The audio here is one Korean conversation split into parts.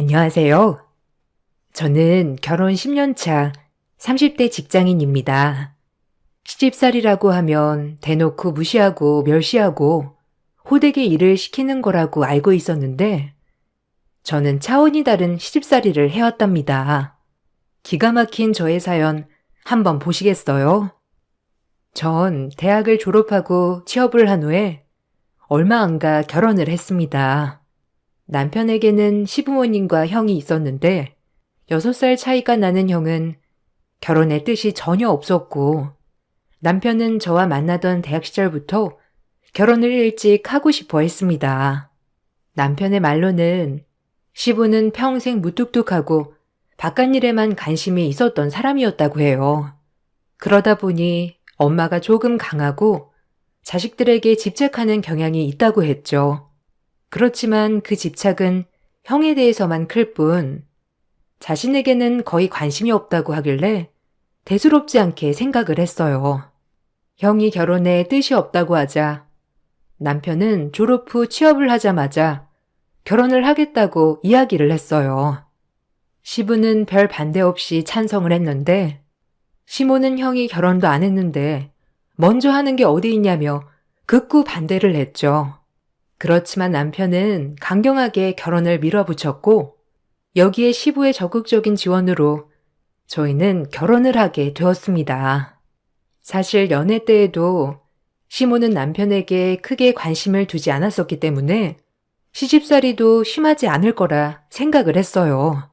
안녕하세요. 저는 결혼 10년 차 30대 직장인입니다. 시집살이라고 하면 대놓고 무시하고 멸시하고 호되게 일을 시키는 거라고 알고 있었는데 저는 차원이 다른 시집살이를 해왔답니다. 기가 막힌 저의 사연 한번 보시겠어요? 전 대학을 졸업하고 취업을 한 후에 얼마 안 가 결혼을 했습니다. 남편에게는 시부모님과 형이 있었는데 6살 차이가 나는 형은 결혼의 뜻이 전혀 없었고 남편은 저와 만나던 대학 시절부터 결혼을 일찍 하고 싶어 했습니다. 남편의 말로는 시부는 평생 무뚝뚝하고 바깥일에만 관심이 있었던 사람이었다고 해요. 그러다 보니 엄마가 조금 강하고 자식들에게 집착하는 경향이 있다고 했죠. 그렇지만 그 집착은 형에 대해서만 클 뿐 자신에게는 거의 관심이 없다고 하길래 대수롭지 않게 생각을 했어요. 형이 결혼에 뜻이 없다고 하자 남편은 졸업 후 취업을 하자마자 결혼을 하겠다고 이야기를 했어요. 시부는 별 반대 없이 찬성을 했는데 시모는 형이 결혼도 안 했는데 먼저 하는 게 어디 있냐며 극구 반대를 했죠. 그렇지만 남편은 강경하게 결혼을 밀어붙였고 여기에 시부의 적극적인 지원으로 저희는 결혼을 하게 되었습니다. 사실 연애 때에도 시모는 남편에게 크게 관심을 두지 않았었기 때문에 시집살이도 심하지 않을 거라 생각을 했어요.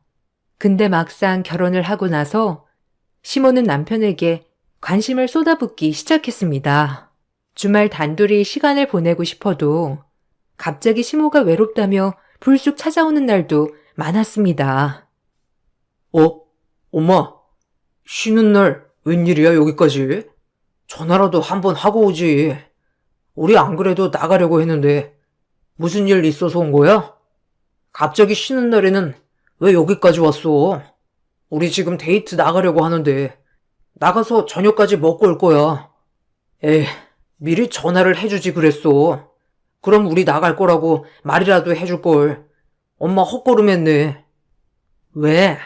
근데 막상 결혼을 하고 나서 시모는 남편에게 관심을 쏟아붓기 시작했습니다. 주말 단둘이 시간을 보내고 싶어도 갑자기 시모가 외롭다며 불쑥 찾아오는 날도 많았습니다. 엄마, 쉬는 날 웬일이야 여기까지? 전화라도 한번 하고 오지. 우리 안 그래도 나가려고 했는데 무슨 일 있어서 온 거야? 갑자기 쉬는 날에는 왜 여기까지 왔어? 우리 지금 데이트 나가려고 하는데 나가서 저녁까지 먹고 올 거야. 에이, 미리 전화를 해주지 그랬어. 그럼 우리 나갈 거라고 말이라도 해줄걸. 엄마 헛걸음했네. 왜?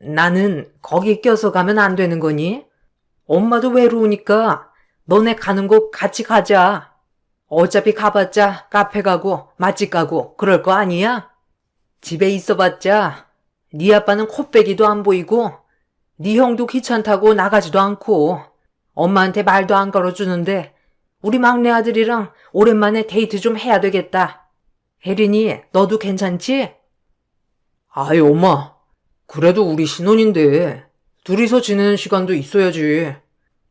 나는 거기 껴서 가면 안 되는 거니? 엄마도 외로우니까 너네 가는 곳 같이 가자. 어차피 가봤자 카페 가고 맛집 가고 그럴 거 아니야? 집에 있어봤자 네 아빠는 코빼기도 안 보이고 네 형도 귀찮다고 나가지도 않고 엄마한테 말도 안 걸어주는데 우리 막내 아들이랑 오랜만에 데이트 좀 해야 되겠다. 혜린이, 너도 괜찮지? 아이, 엄마. 그래도 우리 신혼인데 둘이서 지내는 시간도 있어야지.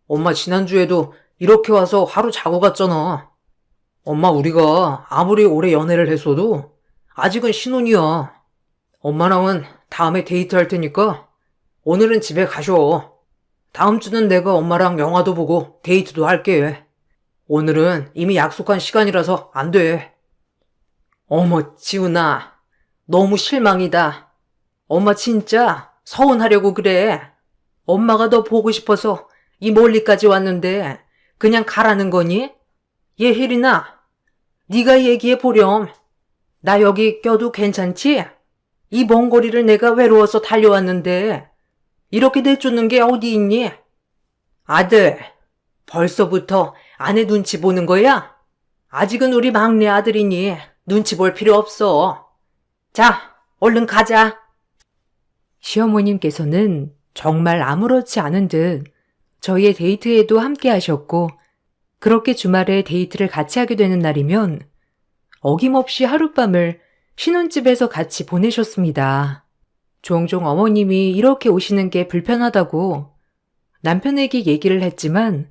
엄마 지난주에도 이렇게 와서 하루 자고 갔잖아. 엄마, 우리가 아무리 오래 연애를 했어도 아직은 신혼이야. 엄마랑은 다음에 데이트할 테니까 오늘은 집에 가셔. 다음 주는 내가 엄마랑 영화도 보고 데이트도 할게. 오늘은 이미 약속한 시간이라서 안 돼. 어머, 지훈아. 너무 실망이다. 엄마 진짜 서운하려고 그래. 엄마가 너 보고 싶어서 이 멀리까지 왔는데 그냥 가라는 거니? 얘 혜린아, 네가 얘기해 보렴. 나 여기 껴도 괜찮지? 이 먼 거리를 내가 외로워서 달려왔는데 이렇게 내쫓는 게 어디 있니? 아들, 벌써부터 아내 눈치 보는 거야? 아직은 우리 막내 아들이니 눈치 볼 필요 없어. 자, 얼른 가자. 시어머님께서는 정말 아무렇지 않은 듯 저희의 데이트에도 함께 하셨고 그렇게 주말에 데이트를 같이 하게 되는 날이면 어김없이 하룻밤을 신혼집에서 같이 보내셨습니다. 종종 어머님이 이렇게 오시는 게 불편하다고 남편에게 얘기를 했지만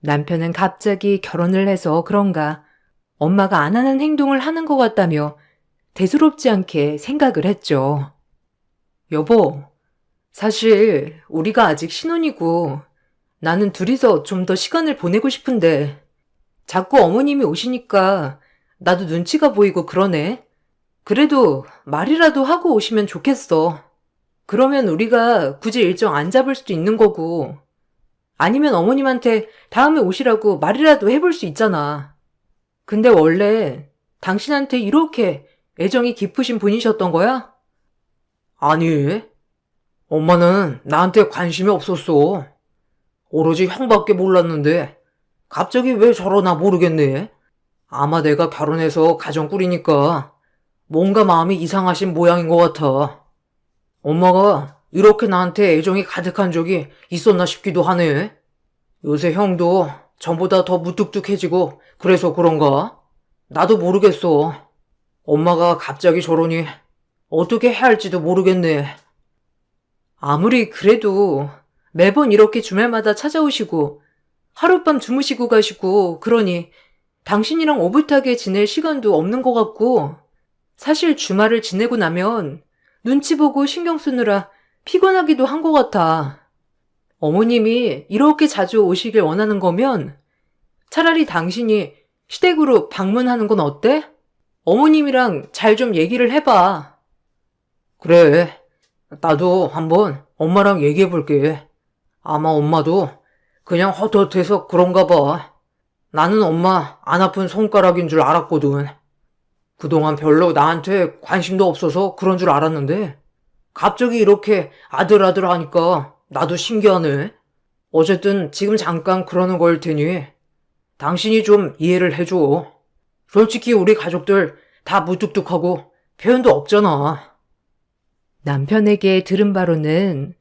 남편은 갑자기 결혼을 해서 그런가 엄마가 안 하는 행동을 하는 것 같다며 대수롭지 않게 생각을 했죠. 여보, 사실 우리가 아직 신혼이고 나는 둘이서 좀 더 시간을 보내고 싶은데 자꾸 어머님이 오시니까 나도 눈치가 보이고 그러네. 그래도 말이라도 하고 오시면 좋겠어. 그러면 우리가 굳이 일정 안 잡을 수도 있는 거고 아니면 어머님한테 다음에 오시라고 말이라도 해볼 수 있잖아. 근데 원래 당신한테 이렇게 애정이 깊으신 분이셨던 거야? 아니, 엄마는 나한테 관심이 없었어. 오로지 형밖에 몰랐는데 갑자기 왜 저러나 모르겠네. 아마 내가 결혼해서 가정 꾸리니까 뭔가 마음이 이상하신 모양인 것 같아. 엄마가 이렇게 나한테 애정이 가득한 적이 있었나 싶기도 하네. 요새 형도 전보다 더 무뚝뚝해지고 그래서 그런가? 나도 모르겠어. 엄마가 갑자기 저러니 어떻게 해야 할지도 모르겠네. 아무리 그래도 매번 이렇게 주말마다 찾아오시고 하룻밤 주무시고 가시고 그러니 당신이랑 오붓하게 지낼 시간도 없는 것 같고 사실 주말을 지내고 나면 눈치 보고 신경 쓰느라 피곤하기도 한 것 같아. 어머님이 이렇게 자주 오시길 원하는 거면 차라리 당신이 시댁으로 방문하는 건 어때? 어머님이랑 잘 좀 얘기를 해봐. 그래, 나도 한번 엄마랑 얘기해볼게. 아마 엄마도 그냥 헛헛해서 그런가 봐. 나는 엄마 안 아픈 손가락인 줄 알았거든. 그동안 별로 나한테 관심도 없어서 그런 줄 알았는데 갑자기 이렇게 아들아들 하니까 나도 신기하네. 어쨌든 지금 잠깐 그러는 거일 테니 당신이 좀 이해를 해줘. 솔직히 우리 가족들 다 무뚝뚝하고 표현도 없잖아. 남편에게 들은 바로는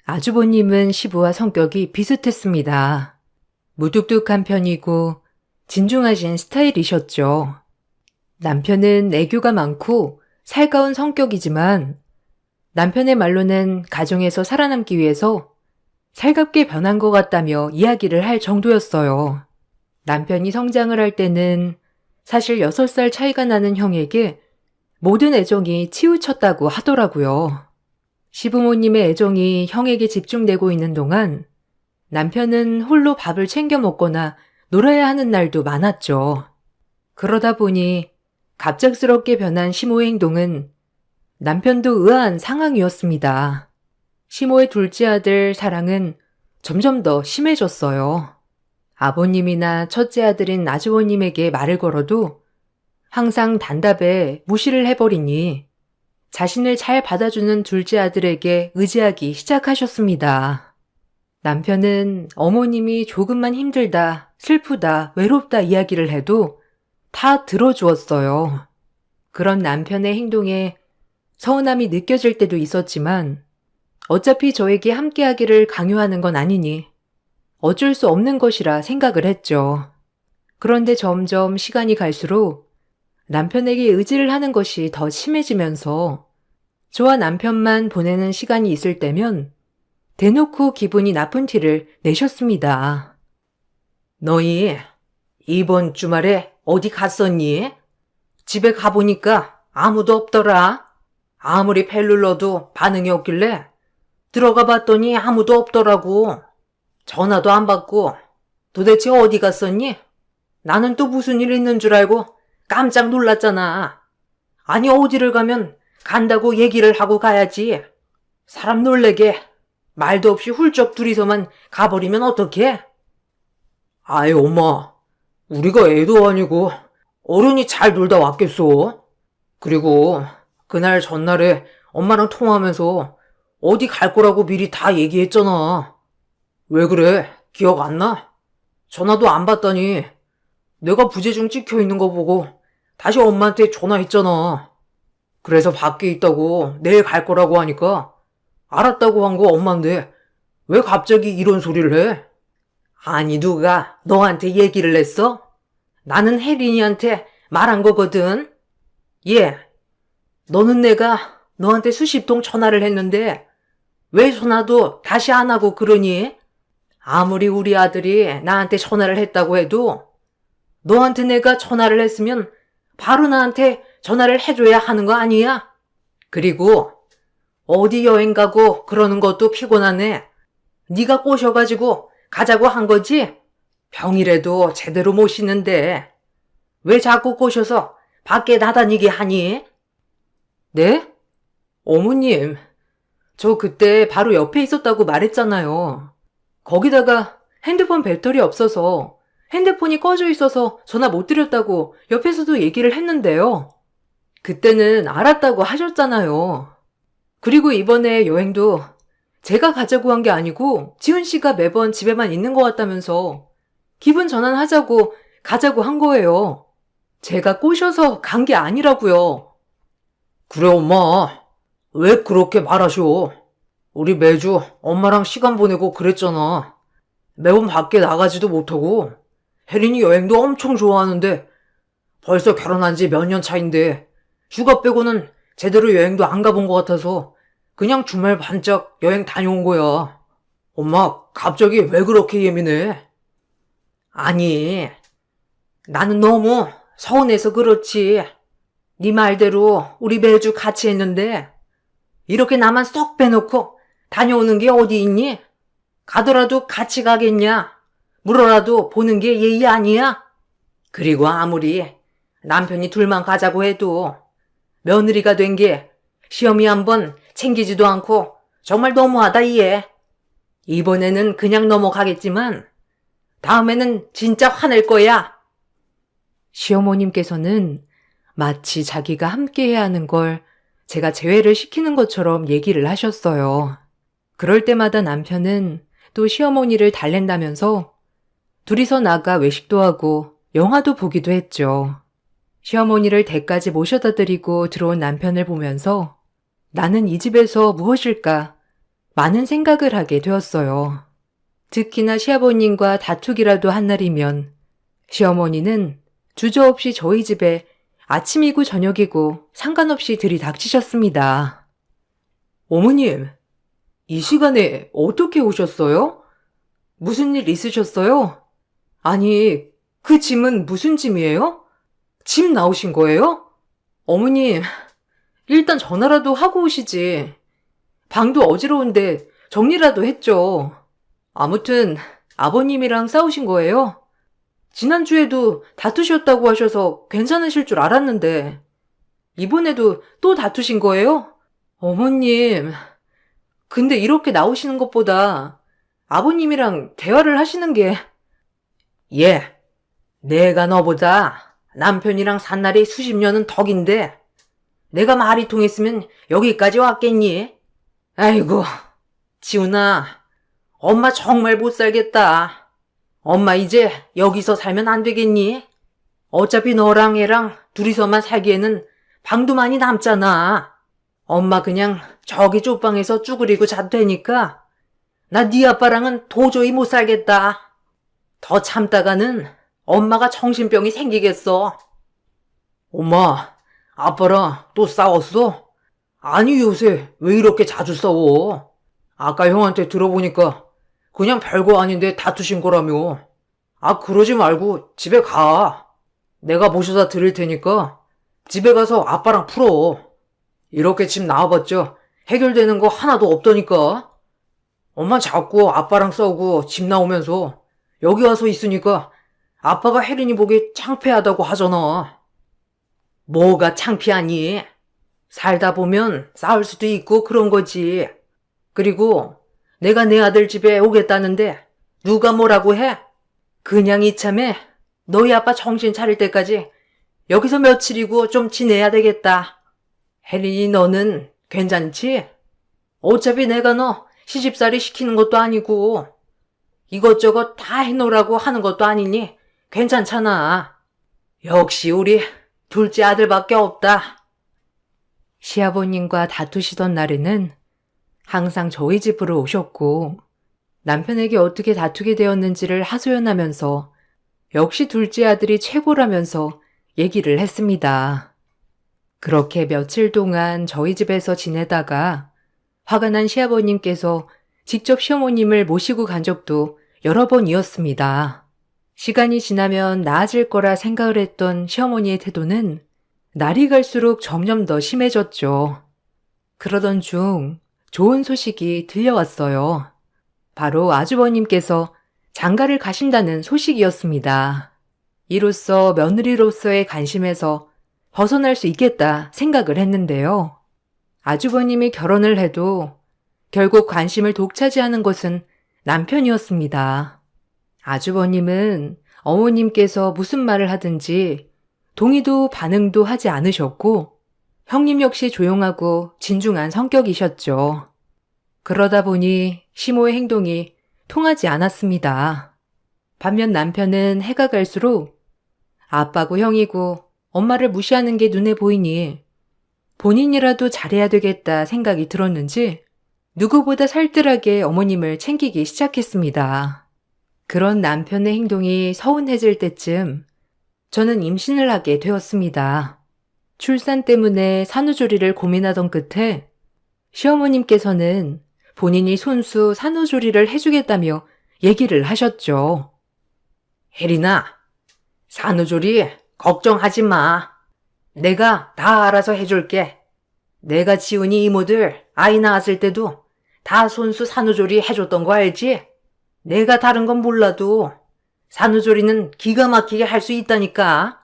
아주버님은 시부와 성격이 비슷했습니다. 무뚝뚝한 편이고 진중하신 스타일이셨죠. 남편은 애교가 많고 살가운 성격이지만 남편의 말로는 가정에서 살아남기 위해서 살갑게 변한 것 같다며 이야기를 할 정도였어요. 남편이 성장을 할 때는 사실 6살 차이가 나는 형에게 모든 애정이 치우쳤다고 하더라고요. 시부모님의 애정이 형에게 집중되고 있는 동안 남편은 홀로 밥을 챙겨 먹거나 놀아야 하는 날도 많았죠. 그러다 보니 갑작스럽게 변한 시모의 행동은 남편도 의아한 상황이었습니다. 시모의 둘째 아들 사랑은 점점 더 심해졌어요. 아버님이나 첫째 아들인 아주버님에게 말을 걸어도 항상 단답에 무시를 해버리니 자신을 잘 받아주는 둘째 아들에게 의지하기 시작하셨습니다. 남편은 어머님이 조금만 힘들다, 슬프다, 외롭다 이야기를 해도 다 들어주었어요. 그런 남편의 행동에 서운함이 느껴질 때도 있었지만 어차피 저에게 함께하기를 강요하는 건 아니니 어쩔 수 없는 것이라 생각을 했죠. 그런데 점점 시간이 갈수록 남편에게 의지를 하는 것이 더 심해지면서 저와 남편만 보내는 시간이 있을 때면 대놓고 기분이 나쁜 티를 내셨습니다. 너희 이번 주말에 어디 갔었니? 집에 가보니까 아무도 없더라. 아무리 벨 눌러도 반응이 없길래 들어가 봤더니 아무도 없더라고. 전화도 안 받고 도대체 어디 갔었니? 나는 또 무슨 일 있는 줄 알고 깜짝 놀랐잖아. 아니 어디를 가면 간다고 얘기를 하고 가야지. 사람 놀래게 말도 없이 훌쩍 둘이서만 가버리면 어떡해? 아이 엄마, 우리가 애도 아니고 어른이 잘 놀다 왔겠어. 그리고 그날 전날에 엄마랑 통화하면서 어디 갈 거라고 미리 다 얘기했잖아. 왜 그래? 기억 안 나? 전화도 안 받다니 내가 부재중 찍혀 있는 거 보고 다시 엄마한테 전화했잖아. 그래서 밖에 있다고 내일 갈 거라고 하니까 알았다고 한 거 엄마인데 왜 갑자기 이런 소리를 해? 아니 누가 너한테 얘기를 했어? 나는 혜린이한테 말한 거거든. 얘, 너는 내가 너한테 수십 통 전화를 했는데 왜 전화도 다시 안 하고 그러니? 아무리 우리 아들이 나한테 전화를 했다고 해도 너한테 내가 전화를 했으면 바로 나한테 전화를 해줘야 하는 거 아니야? 그리고 어디 여행 가고 그러는 것도 피곤하네. 네가 꼬셔가지고 가자고 한 거지? 병이라도 제대로 모시는데 왜 자꾸 꼬셔서 밖에 나다니게 하니? 네? 어머님, 저 그때 바로 옆에 있었다고 말했잖아요. 거기다가 핸드폰 배터리 없어서 핸드폰이 꺼져 있어서 전화 못 드렸다고 옆에서도 얘기를 했는데요. 그때는 알았다고 하셨잖아요. 그리고 이번에 여행도 제가 가자고 한 게 아니고 지훈 씨가 매번 집에만 있는 것 같다면서 기분 전환하자고 가자고 한 거예요. 제가 꼬셔서 간 게 아니라고요. 그래, 엄마. 왜 그렇게 말하셔? 우리 매주 엄마랑 시간 보내고 그랬잖아. 매번 밖에 나가지도 못하고. 혜린이 여행도 엄청 좋아하는데 벌써 결혼한 지 몇 년 차인데 휴가 빼고는 제대로 여행도 안 가본 것 같아서 그냥 주말 반짝 여행 다녀온 거야. 엄마, 갑자기 왜 그렇게 예민해? 아니, 나는 너무 서운해서 그렇지. 네 말대로 우리 매주 같이 했는데 이렇게 나만 쏙 빼놓고 다녀오는 게 어디 있니? 가더라도 같이 가겠냐? 물어라도 보는 게 예의 아니야? 그리고 아무리 남편이 둘만 가자고 해도 며느리가 된 게 시어미 한번 챙기지도 않고 정말 너무하다 얘. 이번에는 그냥 넘어가겠지만 다음에는 진짜 화낼 거야. 시어머님께서는 마치 자기가 함께해야 하는 걸 제가 제외를 시키는 것처럼 얘기를 하셨어요. 그럴 때마다 남편은 또 시어머니를 달랜다면서 둘이서 나가 외식도 하고 영화도 보기도 했죠. 시어머니를 댁까지 모셔다 드리고 들어온 남편을 보면서 나는 이 집에서 무엇일까 많은 생각을 하게 되었어요. 특히나 시아버님과 다투기라도 한 날이면 시어머니는 주저없이 저희 집에 아침이고 저녁이고 상관없이 들이닥치셨습니다. 어머님, 이 시간에 어떻게 오셨어요? 무슨 일 있으셨어요? 아니, 그 짐은 무슨 짐이에요? 짐 나오신 거예요? 어머님, 일단 전화라도 하고 오시지. 방도 어지러운데 정리라도 했죠. 아무튼 아버님이랑 싸우신 거예요? 지난주에도 다투셨다고 하셔서 괜찮으실 줄 알았는데 이번에도 또 다투신 거예요? 어머님, 근데 이렇게 나오시는 것보다 아버님이랑 대화를 하시는 게 예, 내가 너보다 남편이랑 산 날이 수십 년은 덕인데 내가 말이 통했으면 여기까지 왔겠니? 아이고, 지훈아, 엄마 정말 못 살겠다. 엄마 이제 여기서 살면 안 되겠니? 어차피 너랑 애랑 둘이서만 살기에는 방도 많이 남잖아. 엄마 그냥 저기 쪽방에서 쭈그리고 자도 되니까 나 네 아빠랑은 도저히 못 살겠다. 더 참다가는 엄마가 정신병이 생기겠어. 엄마, 아빠랑 또 싸웠어? 아니 요새 왜 이렇게 자주 싸워? 아까 형한테 들어보니까 그냥 별거 아닌데 다투신 거라며. 아, 그러지 말고 집에 가. 내가 모셔다 드릴 테니까 집에 가서 아빠랑 풀어. 이렇게 집 나와봤자 해결되는 거 하나도 없다니까. 엄마 자꾸 아빠랑 싸우고 집 나오면서 여기 와서 있으니까 아빠가 혜린이 보기 창피하다고 하잖아. 뭐가 창피하니? 살다 보면 싸울 수도 있고 그런 거지. 그리고 내가 내 아들 집에 오겠다는데 누가 뭐라고 해? 그냥 이참에 너희 아빠 정신 차릴 때까지 여기서 며칠이고 좀 지내야 되겠다. 혜린이 너는 괜찮지? 어차피 내가 너 시집살이 시키는 것도 아니고 이것저것 다 해놓으라고 하는 것도 아니니 괜찮잖아. 역시 우리 둘째 아들밖에 없다. 시아버님과 다투시던 날에는 항상 저희 집으로 오셨고 남편에게 어떻게 다투게 되었는지를 하소연하면서 역시 둘째 아들이 최고라면서 얘기를 했습니다. 그렇게 며칠 동안 저희 집에서 지내다가 화가 난 시아버님께서 직접 시어머님을 모시고 간 적도 여러 번이었습니다. 시간이 지나면 나아질 거라 생각을 했던 시어머니의 태도는 날이 갈수록 점점 더 심해졌죠. 그러던 중 좋은 소식이 들려왔어요. 바로 아주버님께서 장가를 가신다는 소식이었습니다. 이로써 며느리로서의 관심에서 벗어날 수 있겠다 생각을 했는데요. 아주버님이 결혼을 해도 결국 관심을 독차지하는 것은 남편이었습니다. 아주버님은 어머님께서 무슨 말을 하든지 동의도 반응도 하지 않으셨고 형님 역시 조용하고 진중한 성격이셨죠. 그러다 보니 시모의 행동이 통하지 않았습니다. 반면 남편은 해가 갈수록 아빠고 형이고 엄마를 무시하는 게 눈에 보이니 본인이라도 잘해야 되겠다 생각이 들었는지 누구보다 살뜰하게 어머님을 챙기기 시작했습니다. 그런 남편의 행동이 서운해질 때쯤 저는 임신을 하게 되었습니다. 출산 때문에 산후조리를 고민하던 끝에 시어머님께서는 본인이 손수 산후조리를 해주겠다며 얘기를 하셨죠. 혜린아, 산후조리 걱정하지 마. 내가 다 알아서 해줄게. 내가 지훈이 이모들 아이 낳았을 때도 다 손수 산후조리 해줬던 거 알지? 내가 다른 건 몰라도 산후조리는 기가 막히게 할 수 있다니까.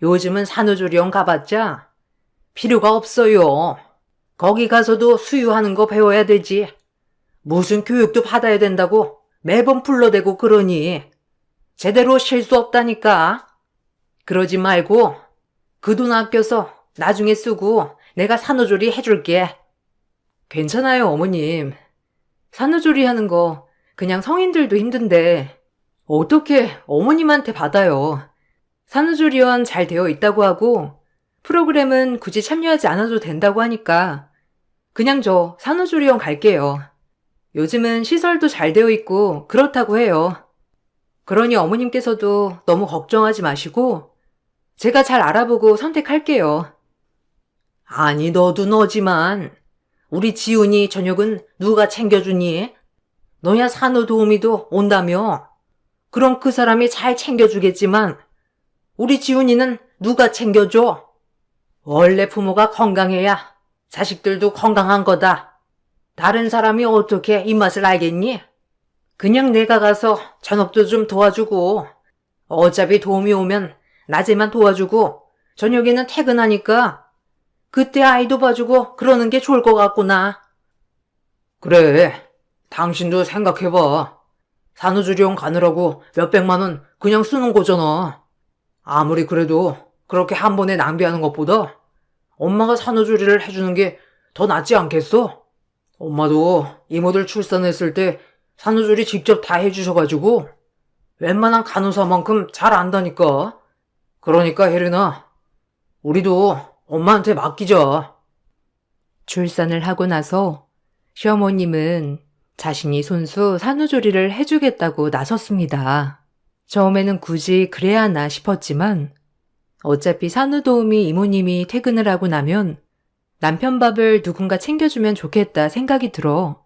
요즘은 산후조리원 가봤자 필요가 없어요. 거기 가서도 수유하는 거 배워야 되지. 무슨 교육도 받아야 된다고 매번 불러대고 그러니 제대로 쉴 수 없다니까. 그러지 말고 그 돈 아껴서 나중에 쓰고 내가 산후조리 해줄게. 괜찮아요, 어머님. 산후조리 하는 거 그냥 성인들도 힘든데 어떻게 어머님한테 받아요. 산후조리원 잘 되어 있다고 하고 프로그램은 굳이 참여하지 않아도 된다고 하니까 그냥 저 산후조리원 갈게요. 요즘은 시설도 잘 되어 있고 그렇다고 해요. 그러니 어머님께서도 너무 걱정하지 마시고 제가 잘 알아보고 선택할게요. 아니, 너도 너지만 우리 지훈이 저녁은 누가 챙겨주니? 너야 산후도우미도 온다며. 그럼 그 사람이 잘 챙겨주겠지만 우리 지훈이는 누가 챙겨줘? 원래 부모가 건강해야 자식들도 건강한 거다. 다른 사람이 어떻게 입맛을 알겠니? 그냥 내가 가서 저녁도 좀 도와주고 어차피 도움이 오면 낮에만 도와주고 저녁에는 퇴근하니까 그때 아이도 봐주고 그러는 게 좋을 것 같구나. 그래, 당신도 생각해봐. 산후조리원 가느라고 몇백만 원 그냥 쓰는 거잖아. 아무리 그래도 그렇게 한 번에 낭비하는 것보다 엄마가 산후조리를 해주는 게 더 낫지 않겠어? 엄마도 이모들 출산했을 때 산후조리 직접 다 해주셔가지고 웬만한 간호사만큼 잘 안다니까. 그러니까 혜린아, 우리도 엄마한테 맡기자. 출산을 하고 나서 시어머님은 자신이 손수 산후조리를 해주겠다고 나섰습니다. 처음에는 굳이 그래야 하나 싶었지만 어차피 산후도우미 이모님이 퇴근을 하고 나면 남편 밥을 누군가 챙겨주면 좋겠다 생각이 들어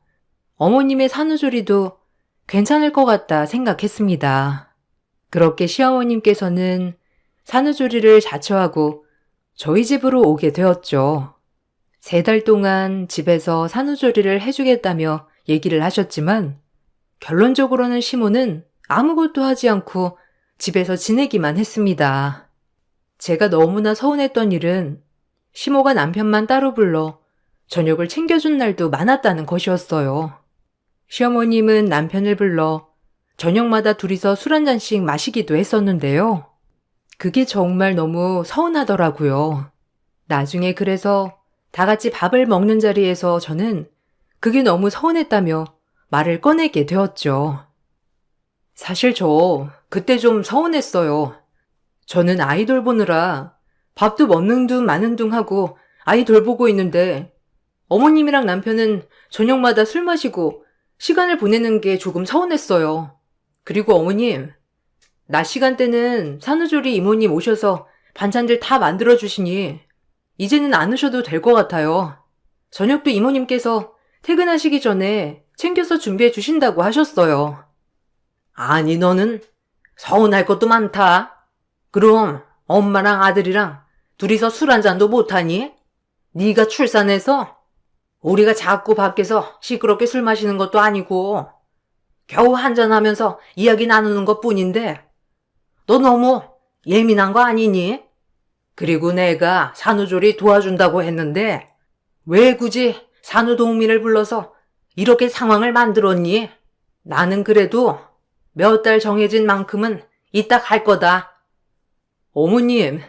어머님의 산후조리도 괜찮을 것 같다 생각했습니다. 그렇게 시어머님께서는 산후조리를 자처하고 저희 집으로 오게 되었죠. 3달 동안 집에서 산후조리를 해주겠다며 얘기를 하셨지만 결론적으로는 시모는 아무것도 하지 않고 집에서 지내기만 했습니다. 제가 너무나 서운했던 일은 시모가 남편만 따로 불러 저녁을 챙겨준 날도 많았다는 것이었어요. 시어머님은 남편을 불러 저녁마다 둘이서 술 한 잔씩 마시기도 했었는데요. 그게 정말 너무 서운하더라고요. 나중에 그래서 다 같이 밥을 먹는 자리에서 저는 그게 너무 서운했다며 말을 꺼내게 되었죠. 사실 저 그때 좀 서운했어요. 저는 아이 돌보느라 밥도 먹는 둥 마는 둥 하고 아이 돌보고 있는데 어머님이랑 남편은 저녁마다 술 마시고 시간을 보내는 게 조금 서운했어요. 그리고 어머님, 낮 시간대는 산후조리 이모님 오셔서 반찬들 다 만들어주시니 이제는 안 오셔도 될 것 같아요. 저녁도 이모님께서 퇴근하시기 전에 챙겨서 준비해 주신다고 하셨어요. 아니, 너는 서운할 것도 많다. 그럼 엄마랑 아들이랑 둘이서 술 한 잔도 못하니? 네가 출산해서 우리가 자꾸 밖에서 시끄럽게 술 마시는 것도 아니고 겨우 한잔하면서 이야기 나누는 것뿐인데 너 너무 예민한 거 아니니? 그리고 내가 산후조리 도와준다고 했는데 왜 굳이 산후도우미를 불러서 이렇게 상황을 만들었니? 나는 그래도 몇 달 정해진 만큼은 이따 갈 거다. 어머님,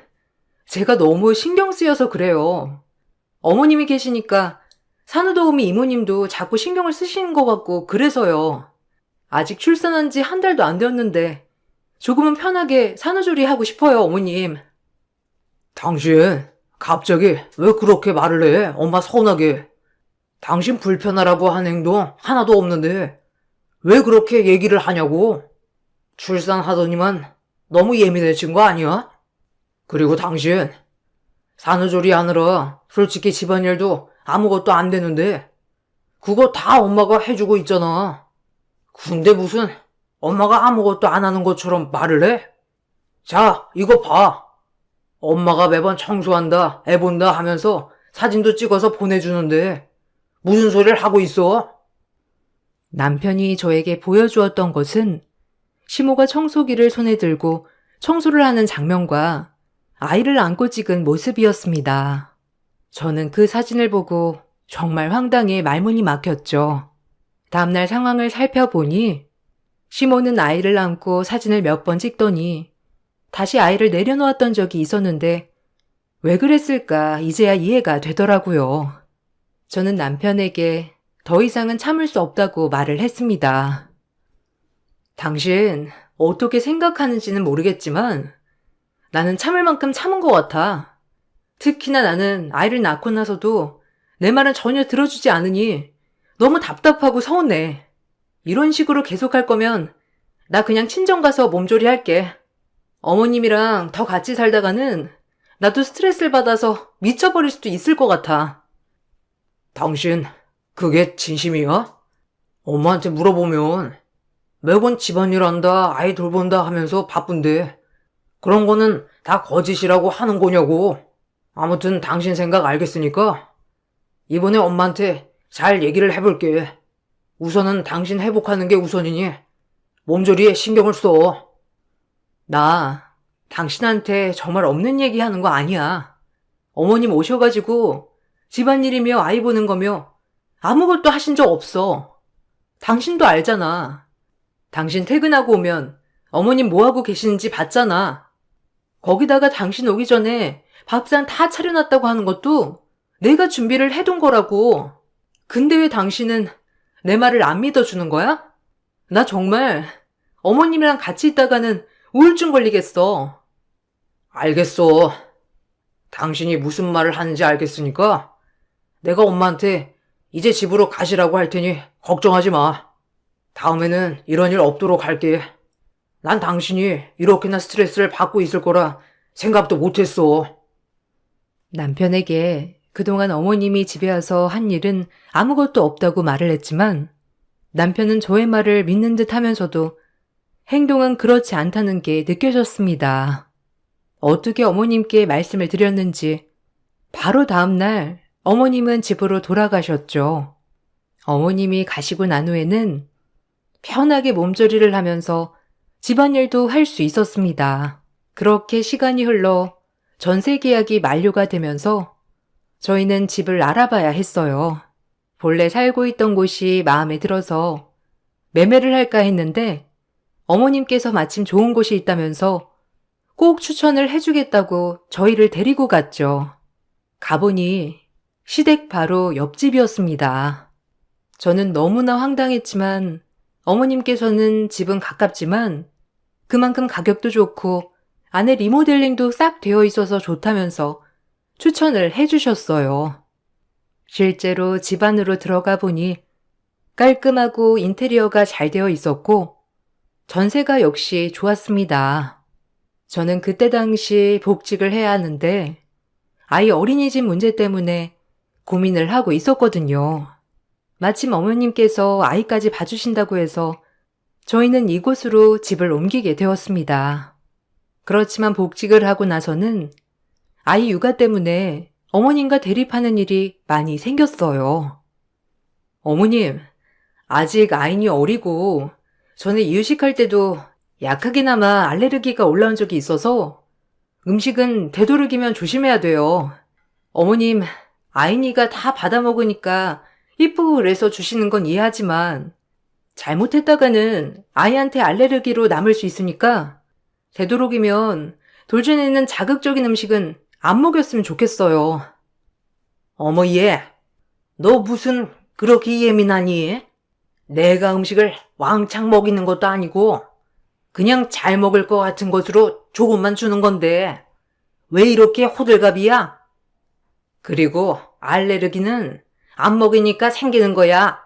제가 너무 신경 쓰여서 그래요. 어머님이 계시니까 산후도우미 이모님도 자꾸 신경을 쓰시는 것 같고 그래서요. 아직 출산한 지 한 달도 안 되었는데 조금은 편하게 산후조리 하고 싶어요, 어머님. 당신, 갑자기 왜 그렇게 말을 해? 엄마 서운하게. 당신 불편하라고 한 행동 하나도 없는데 왜 그렇게 얘기를 하냐고? 출산하더니만 너무 예민해진 거 아니야? 그리고 당신, 산후조리 하느라 솔직히 집안일도 아무것도 안 되는데 그거 다 엄마가 해주고 있잖아. 근데 무슨 엄마가 아무것도 안 하는 것처럼 말을 해? 자, 이거 봐. 엄마가 매번 청소한다, 애 본다 하면서 사진도 찍어서 보내주는데 무슨 소리를 하고 있어? 남편이 저에게 보여주었던 것은 시모가 청소기를 손에 들고 청소를 하는 장면과 아이를 안고 찍은 모습이었습니다. 저는 그 사진을 보고 정말 황당해 말문이 막혔죠. 다음날 상황을 살펴보니 시모는 아이를 안고 사진을 몇 번 찍더니 다시 아이를 내려놓았던 적이 있었는데 왜 그랬을까 이제야 이해가 되더라고요. 저는 남편에게 더 이상은 참을 수 없다고 말을 했습니다. 당신 어떻게 생각하는지는 모르겠지만 나는 참을 만큼 참은 것 같아. 특히나 나는 아이를 낳고 나서도 내 말은 전혀 들어주지 않으니 너무 답답하고 서운해. 이런 식으로 계속할 거면 나 그냥 친정 가서 몸조리 할게. 어머님이랑 더 같이 살다가는 나도 스트레스를 받아서 미쳐버릴 수도 있을 것 같아. 당신, 그게 진심이야? 엄마한테 물어보면 매번 집안일 한다, 아이 돌본다 하면서 바쁜데 그런 거는 다 거짓이라고 하는 거냐고. 아무튼 당신 생각 알겠으니까 이번에 엄마한테 잘 얘기를 해볼게. 우선은 당신 회복하는 게 우선이니 몸조리에 신경을 써. 나 당신한테 정말 없는 얘기 하는 거 아니야. 어머님 오셔가지고 집안일이며 아이 보는 거며 아무것도 하신 적 없어. 당신도 알잖아. 당신 퇴근하고 오면 어머님 뭐하고 계시는지 봤잖아. 거기다가 당신 오기 전에 밥상 다 차려놨다고 하는 것도 내가 준비를 해둔 거라고. 근데 왜 당신은 내 말을 안 믿어주는 거야? 나 정말 어머님이랑 같이 있다가는 우울증 걸리겠어. 알겠어. 당신이 무슨 말을 하는지 알겠으니까 내가 엄마한테 이제 집으로 가시라고 할 테니 걱정하지 마. 다음에는 이런 일 없도록 할게. 난 당신이 이렇게나 스트레스를 받고 있을 거라 생각도 못했어. 남편에게 그동안 어머님이 집에 와서 한 일은 아무것도 없다고 말을 했지만 남편은 저의 말을 믿는 듯 하면서도 행동은 그렇지 않다는 게 느껴졌습니다. 어떻게 어머님께 말씀을 드렸는지 바로 다음 날 어머님은 집으로 돌아가셨죠. 어머님이 가시고 난 후에는 편하게 몸조리를 하면서 집안일도 할 수 있었습니다. 그렇게 시간이 흘러 전세 계약이 만료가 되면서 저희는 집을 알아봐야 했어요. 본래 살고 있던 곳이 마음에 들어서 매매를 할까 했는데 어머님께서 마침 좋은 곳이 있다면서 꼭 추천을 해주겠다고 저희를 데리고 갔죠. 가보니 시댁 바로 옆집이었습니다. 저는 너무나 황당했지만 어머님께서는 집은 가깝지만 그만큼 가격도 좋고 안에 리모델링도 싹 되어 있어서 좋다면서 추천을 해주셨어요. 실제로 집 안으로 들어가 보니 깔끔하고 인테리어가 잘 되어 있었고 전세가 역시 좋았습니다. 저는 그때 당시 복직을 해야 하는데 아이 어린이집 문제 때문에 고민을 하고 있었거든요. 마침 어머님께서 아이까지 봐주신다고 해서 저희는 이곳으로 집을 옮기게 되었습니다. 그렇지만 복직을 하고 나서는 아이 육아 때문에 어머님과 대립하는 일이 많이 생겼어요. 어머님, 아직 아이는 어리고 전에 이유식할 때도 약하게나마 알레르기가 올라온 적이 있어서 음식은 되도록이면 조심해야 돼요. 어머님, 아이니가 다 받아먹으니까 이쁘고 그래서 주시는 건 이해하지만 잘못했다가는 아이한테 알레르기로 남을 수 있으니까 되도록이면 돌 전에는 자극적인 음식은 안 먹였으면 좋겠어요. 어머, 얘, 너 무슨 그렇게 예민하니? 내가 음식을 왕창 먹이는 것도 아니고 그냥 잘 먹을 것 같은 것으로 조금만 주는 건데 왜 이렇게 호들갑이야? 그리고 알레르기는 안 먹이니까 생기는 거야.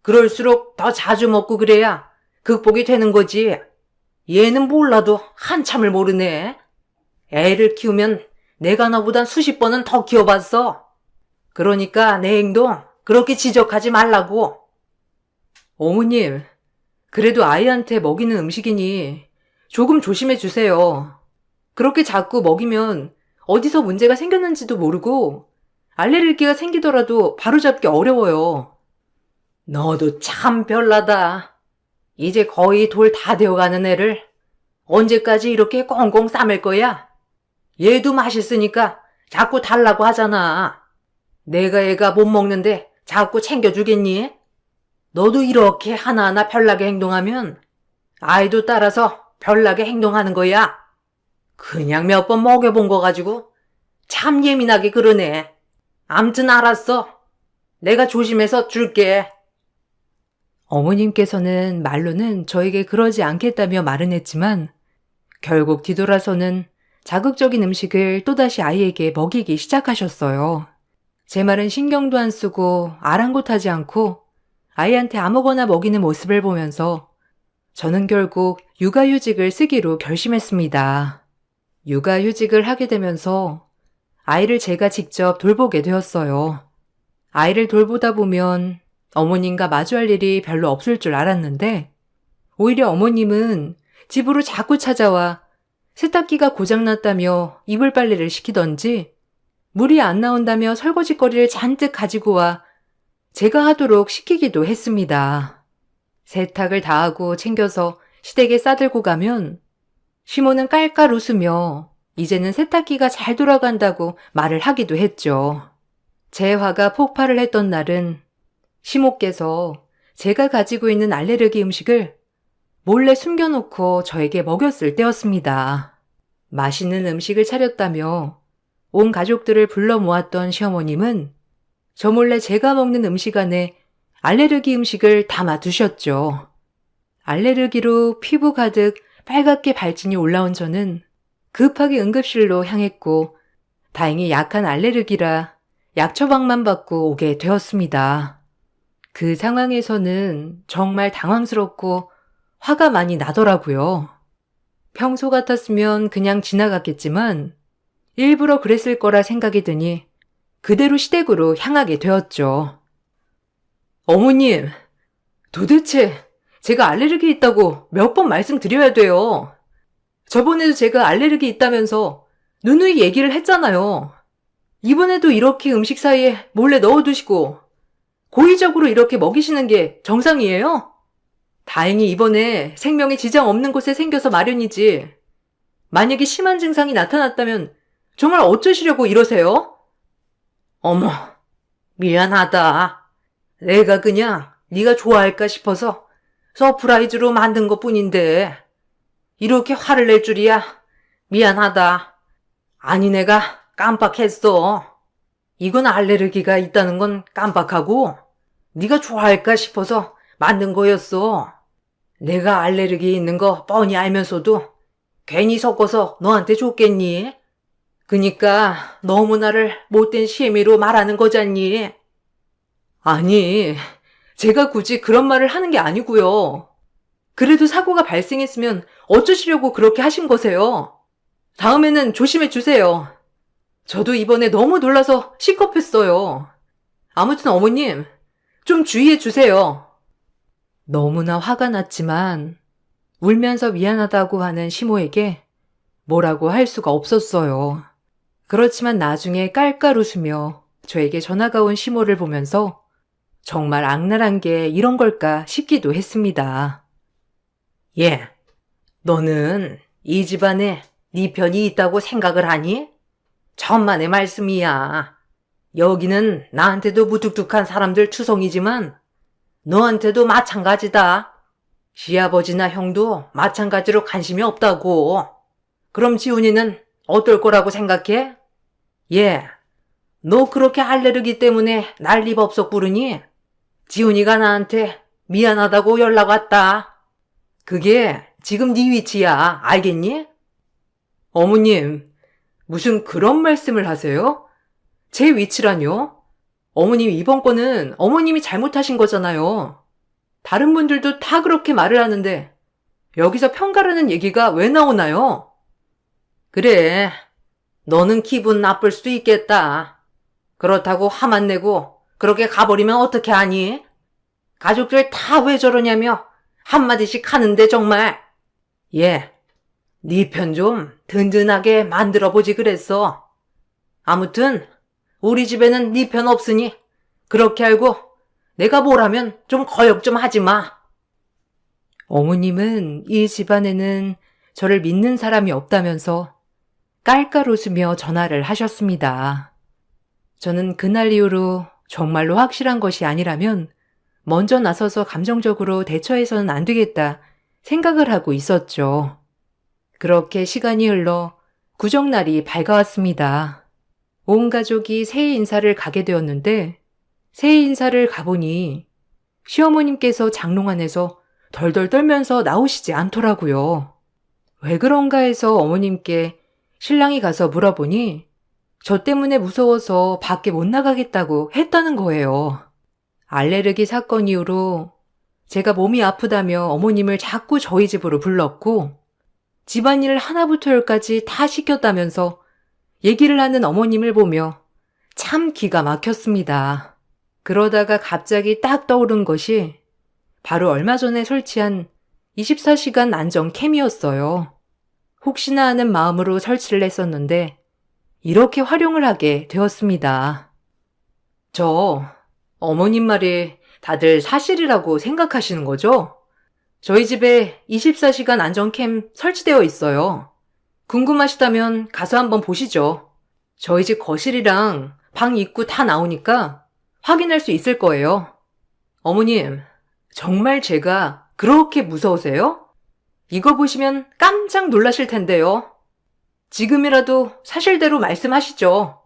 그럴수록 더 자주 먹고 그래야 극복이 되는 거지. 얘는 몰라도 한참을 모르네. 애를 키우면 내가 너보단 수십 번은 더 키워봤어. 그러니까 내 행동 그렇게 지적하지 말라고. 어머님, 그래도 아이한테 먹이는 음식이니 조금 조심해 주세요. 그렇게 자꾸 먹이면 어디서 문제가 생겼는지도 모르고 알레르기가 생기더라도 바로잡기 어려워요. 너도 참 별나다. 이제 거의 돌 다 되어가는 애를 언제까지 이렇게 꽁꽁 싸맬 거야? 얘도 맛있으니까 자꾸 달라고 하잖아. 내가 애가 못 먹는데 자꾸 챙겨주겠니? 너도 이렇게 하나하나 별나게 행동하면 아이도 따라서 별나게 행동하는 거야. 그냥 몇 번 먹여본 거 가지고 참 예민하게 그러네. 암튼 알았어. 내가 조심해서 줄게. 어머님께서는 말로는 저에게 그러지 않겠다며 말은 했지만 결국 뒤돌아서는 자극적인 음식을 또다시 아이에게 먹이기 시작하셨어요. 제 말은 신경도 안 쓰고 아랑곳하지 않고 아이한테 아무거나 먹이는 모습을 보면서 저는 결국 육아휴직을 쓰기로 결심했습니다. 육아휴직을 하게 되면서 아이를 제가 직접 돌보게 되었어요. 아이를 돌보다 보면 어머님과 마주할 일이 별로 없을 줄 알았는데 오히려 어머님은 집으로 자꾸 찾아와 세탁기가 고장났다며 이불 빨래를 시키던지 물이 안 나온다며 설거지거리를 잔뜩 가지고 와 제가 하도록 시키기도 했습니다. 세탁을 다 하고 챙겨서 시댁에 싸들고 가면 시모는 깔깔 웃으며 이제는 세탁기가 잘 돌아간다고 말을 하기도 했죠. 제 화가 폭발을 했던 날은 시모께서 제가 가지고 있는 알레르기 음식을 몰래 숨겨놓고 저에게 먹였을 때였습니다. 맛있는 음식을 차렸다며 온 가족들을 불러 모았던 시어머님은 저 몰래 제가 먹는 음식 안에 알레르기 음식을 담아 두셨죠. 알레르기로 피부 가득 빨갛게 발진이 올라온 저는 급하게 응급실로 향했고 다행히 약한 알레르기라 약 처방만 받고 오게 되었습니다. 그 상황에서는 정말 당황스럽고 화가 많이 나더라고요. 평소 같았으면 그냥 지나갔겠지만 일부러 그랬을 거라 생각이 드니 그대로 시댁으로 향하게 되었죠. 어머님, 도대체 제가 알레르기 있다고 몇 번 말씀드려야 돼요. 저번에도 제가 알레르기 있다면서 누누이 얘기를 했잖아요. 이번에도 이렇게 음식 사이에 몰래 넣어두시고 고의적으로 이렇게 먹이시는 게 정상이에요? 다행히 이번에 생명에 지장 없는 곳에 생겨서 마련이지. 만약에 심한 증상이 나타났다면 정말 어쩌시려고 이러세요? 어머, 미안하다. 내가 그냥 네가 좋아할까 싶어서 서프라이즈로 만든 것뿐인데 이렇게 화를 낼 줄이야. 미안하다. 아니 내가 깜빡했어. 이건 알레르기가 있다는 건 깜빡하고 네가 좋아할까 싶어서 만든 거였어. 내가 알레르기 있는 거 뻔히 알면서도 괜히 섞어서 너한테 줬겠니? 그니까 너무 나를 못된 시애미로 말하는 거잖니. 아니, 제가 굳이 그런 말을 하는 게 아니고요. 그래도 사고가 발생했으면 어쩌시려고 그렇게 하신 거세요? 다음에는 조심해 주세요. 저도 이번에 너무 놀라서 시겁했어요. 아무튼 어머님, 좀 주의해 주세요. 너무나 화가 났지만 울면서 미안하다고 하는 시모에게 뭐라고 할 수가 없었어요. 그렇지만 나중에 깔깔 웃으며 저에게 전화가 온 시모를 보면서 정말 악랄한 게 이런 걸까 싶기도 했습니다. 예, 너는 이 집안에 네 편이 있다고 생각을 하니? 천만의 말씀이야. 여기는 나한테도 무뚝뚝한 사람들 투성이지만 너한테도 마찬가지다. 시아버지나 형도 마찬가지로 관심이 없다고. 그럼 지훈이는 어떨 거라고 생각해? 예, 너 그렇게 알레르기 때문에 난리법석 부르니? 지훈이가 나한테 미안하다고 연락 왔다. 그게 지금 네 위치야. 알겠니? 어머님, 무슨 그런 말씀을 하세요? 제 위치라뇨? 어머님, 이번 건은 어머님이 잘못하신 거잖아요. 다른 분들도 다 그렇게 말을 하는데 여기서 평가라는 얘기가 왜 나오나요? 그래, 너는 기분 나쁠 수도 있겠다. 그렇다고 화 안 내고 그렇게 가버리면 어떻게 하니? 가족들 다 왜 저러냐며 한마디씩 하는데 정말. 예, 네 편 좀 든든하게 만들어보지 그랬어. 아무튼 우리 집에는 네 편 없으니 그렇게 알고 내가 뭘 하면 좀 거역 좀 하지 마. 어머님은 이 집안에는 저를 믿는 사람이 없다면서 깔깔 웃으며 전화를 하셨습니다. 저는 그날 이후로 정말로 확실한 것이 아니라면 먼저 나서서 감정적으로 대처해서는 안 되겠다 생각을 하고 있었죠. 그렇게 시간이 흘러 구정날이 밝아왔습니다. 온 가족이 새해 인사를 가게 되었는데 새해 인사를 가보니 시어머님께서 장롱 안에서 덜덜 떨면서 나오시지 않더라고요. 왜 그런가 해서 어머님께 신랑이 가서 물어보니 저 때문에 무서워서 밖에 못 나가겠다고 했다는 거예요. 알레르기 사건 이후로 제가 몸이 아프다며 어머님을 자꾸 저희 집으로 불렀고 집안일 하나부터 열까지 다 시켰다면서 얘기를 하는 어머님을 보며 참 기가 막혔습니다. 그러다가 갑자기 딱 떠오른 것이 바로 얼마 전에 설치한 24시간 안전 캠이었어요. 혹시나 하는 마음으로 설치를 했었는데 이렇게 활용을 하게 되었습니다. 저 어머님 말이 다들 사실이라고 생각하시는 거죠? 저희 집에 24시간 안전캠 설치되어 있어요. 궁금하시다면 가서 한번 보시죠. 저희 집 거실이랑 방 입구 다 나오니까 확인할 수 있을 거예요. 어머님, 정말 제가 그렇게 무서우세요? 이거 보시면 깜짝 놀라실 텐데요. 지금이라도 사실대로 말씀하시죠.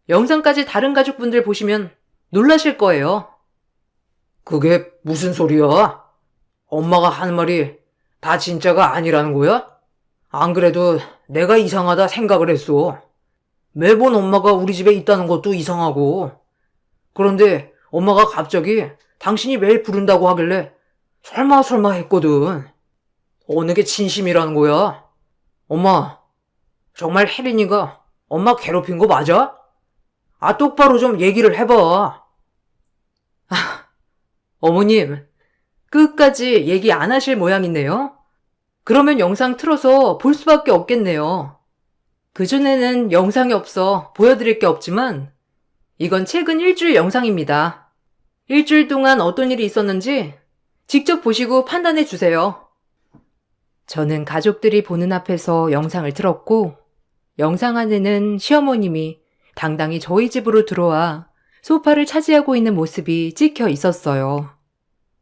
영상까지 다른 가족분들 보시면 놀라실 거예요. 그게 무슨 소리야? 엄마가 하는 말이 다 진짜가 아니라는 거야? 안 그래도 내가 이상하다 생각을 했어. 매번 엄마가 우리 집에 있다는 것도 이상하고. 그런데 엄마가 갑자기 당신이 매일 부른다고 하길래 설마 했거든. 어느 게 진심이라는 거야? 엄마, 정말 혜린이가 엄마 괴롭힌 거 맞아? 아, 똑바로 좀 얘기를 해봐. 어머님, 끝까지 얘기 안 하실 모양이네요. 그러면 영상 틀어서 볼 수밖에 없겠네요. 그전에는 영상이 없어 보여드릴 게 없지만 이건 최근 일주일 영상입니다. 일주일 동안 어떤 일이 있었는지 직접 보시고 판단해 주세요. 저는 가족들이 보는 앞에서 영상을 틀었고 영상 안에는 시어머님이 당당히 저희 집으로 들어와 소파를 차지하고 있는 모습이 찍혀 있었어요.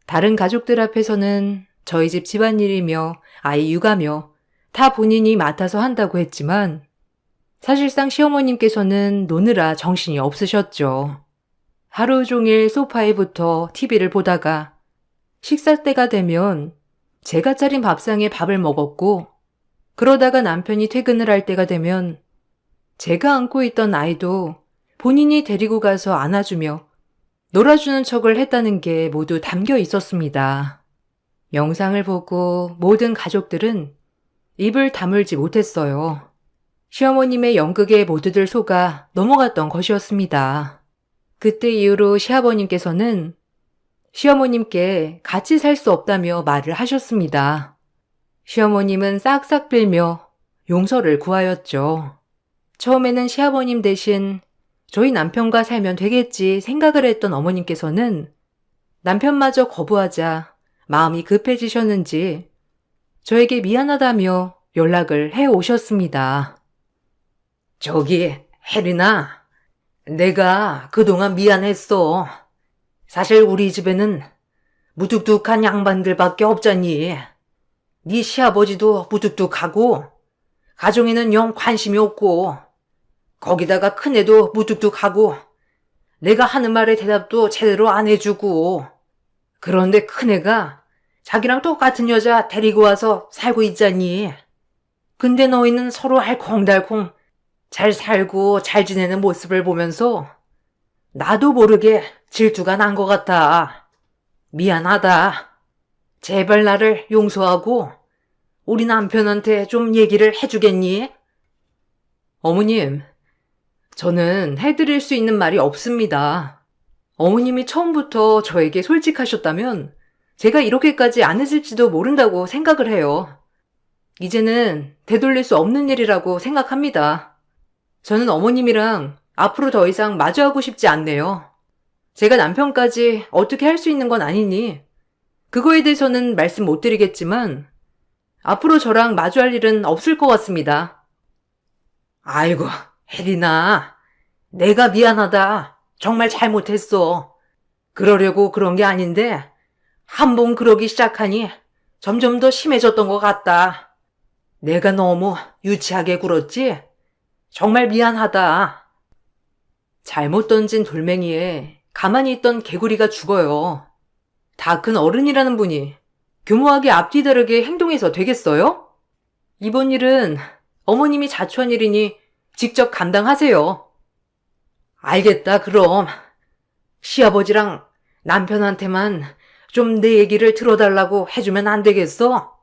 다른 가족들 앞에서는 저희 집 집안일이며 아이 육아며 다 본인이 맡아서 한다고 했지만 사실상 시어머님께서는 노느라 정신이 없으셨죠. 하루 종일 소파에 붙어 TV를 보다가 식사 때가 되면 제가 차린 밥상에 밥을 먹었고 그러다가 남편이 퇴근을 할 때가 되면 제가 안고 있던 아이도 본인이 데리고 가서 안아주며 놀아주는 척을 했다는 게 모두 담겨 있었습니다. 영상을 보고 모든 가족들은 입을 다물지 못했어요. 시어머님의 연극에 모두들 속아 넘어갔던 것이었습니다. 그때 이후로 시아버님께서는 시어머님께 같이 살 수 없다며 말을 하셨습니다. 시어머님은 싹싹 빌며 용서를 구하였죠. 처음에는 시아버님 대신 저희 남편과 살면 되겠지 생각을 했던 어머님께서는 남편마저 거부하자 마음이 급해지셨는지 저에게 미안하다며 연락을 해 오셨습니다. 저기, 혜린아, 내가 그동안 미안했어. 사실 우리 집에는 무뚝뚝한 양반들밖에 없잖니. 네 시아버지도 무뚝뚝하고 가정에는 영 관심이 없고 거기다가 큰애도 무뚝뚝하고 내가 하는 말에 대답도 제대로 안 해주고 그런데 큰애가 자기랑 똑같은 여자 데리고 와서 살고 있잖니. 근데 너희는 서로 알콩달콩 잘 살고 잘 지내는 모습을 보면서 나도 모르게 질투가 난 것 같아. 미안하다. 제발 나를 용서하고 우리 남편한테 좀 얘기를 해주겠니? 어머님, 저는 해드릴 수 있는 말이 없습니다. 어머님이 처음부터 저에게 솔직하셨다면 제가 이렇게까지 안 했을지도 모른다고 생각을 해요. 이제는 되돌릴 수 없는 일이라고 생각합니다. 저는 어머님이랑 앞으로 더 이상 마주하고 싶지 않네요. 제가 남편까지 어떻게 할 수 있는 건 아니니 그거에 대해서는 말씀 못 드리겠지만 앞으로 저랑 마주할 일은 없을 것 같습니다. 아이고, 혜린아. 내가 미안하다. 정말 잘못했어. 그러려고 그런 게 아닌데 한 번 그러기 시작하니 점점 더 심해졌던 것 같다. 내가 너무 유치하게 굴었지? 정말 미안하다. 잘못 던진 돌멩이에 가만히 있던 개구리가 죽어요. 다 큰 어른이라는 분이 교모하게 앞뒤 다르게 행동해서 되겠어요? 이번 일은 어머님이 자초한 일이니 직접 감당하세요. 알겠다, 그럼. 시아버지랑 남편한테만 좀 내 얘기를 들어달라고 해주면 안 되겠어?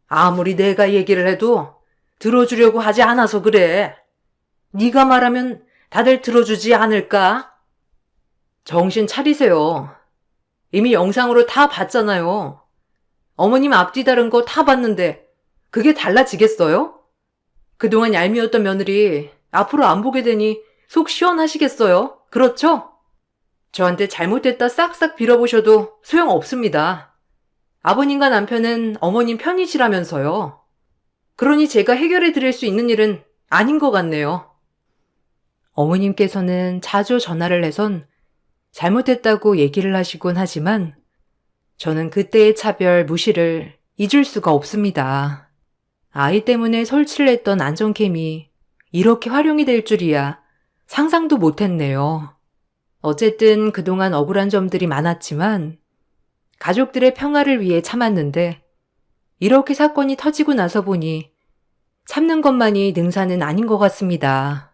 아무리 내가 얘기를 해도 들어주려고 하지 않아서 그래. 네가 말하면 다들 들어주지 않을까? 정신 차리세요. 이미 영상으로 다 봤잖아요. 어머님 앞뒤 다른 거 다 봤는데 그게 달라지겠어요? 그동안 얄미웠던 며느리 앞으로 안 보게 되니 속 시원하시겠어요? 그렇죠? 저한테 잘못됐다 싹싹 빌어보셔도 소용없습니다. 아버님과 남편은 어머님 편이시라면서요. 그러니 제가 해결해 드릴 수 있는 일은 아닌 것 같네요. 어머님께서는 자주 전화를 해선 잘못했다고 얘기를 하시곤 하지만 저는 그때의 차별 무시를 잊을 수가 없습니다. 아이 때문에 설치를 했던 안전캠이 이렇게 활용이 될 줄이야 상상도 못했네요. 어쨌든 그동안 억울한 점들이 많았지만 가족들의 평화를 위해 참았는데 이렇게 사건이 터지고 나서 보니 참는 것만이 능사는 아닌 것 같습니다.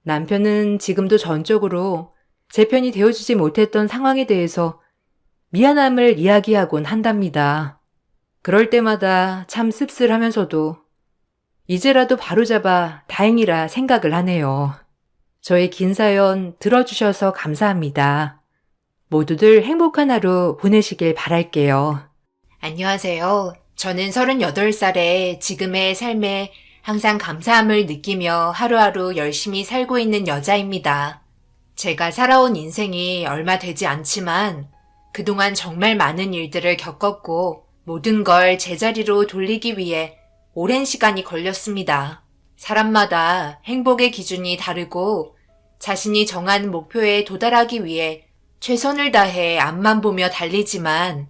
남편은 지금도 전적으로 제 편이 되어주지 못했던 상황에 대해서 미안함을 이야기하곤 한답니다. 그럴 때마다 참 씁쓸하면서도 이제라도 바로잡아 다행이라 생각을 하네요. 저의 긴 사연 들어주셔서 감사합니다. 모두들 행복한 하루 보내시길 바랄게요. 안녕하세요. 저는 38살에 지금의 삶에 항상 감사함을 느끼며 하루하루 열심히 살고 있는 여자입니다. 제가 살아온 인생이 얼마 되지 않지만 그동안 정말 많은 일들을 겪었고 모든 걸 제자리로 돌리기 위해 오랜 시간이 걸렸습니다. 사람마다 행복의 기준이 다르고 자신이 정한 목표에 도달하기 위해 최선을 다해 앞만 보며 달리지만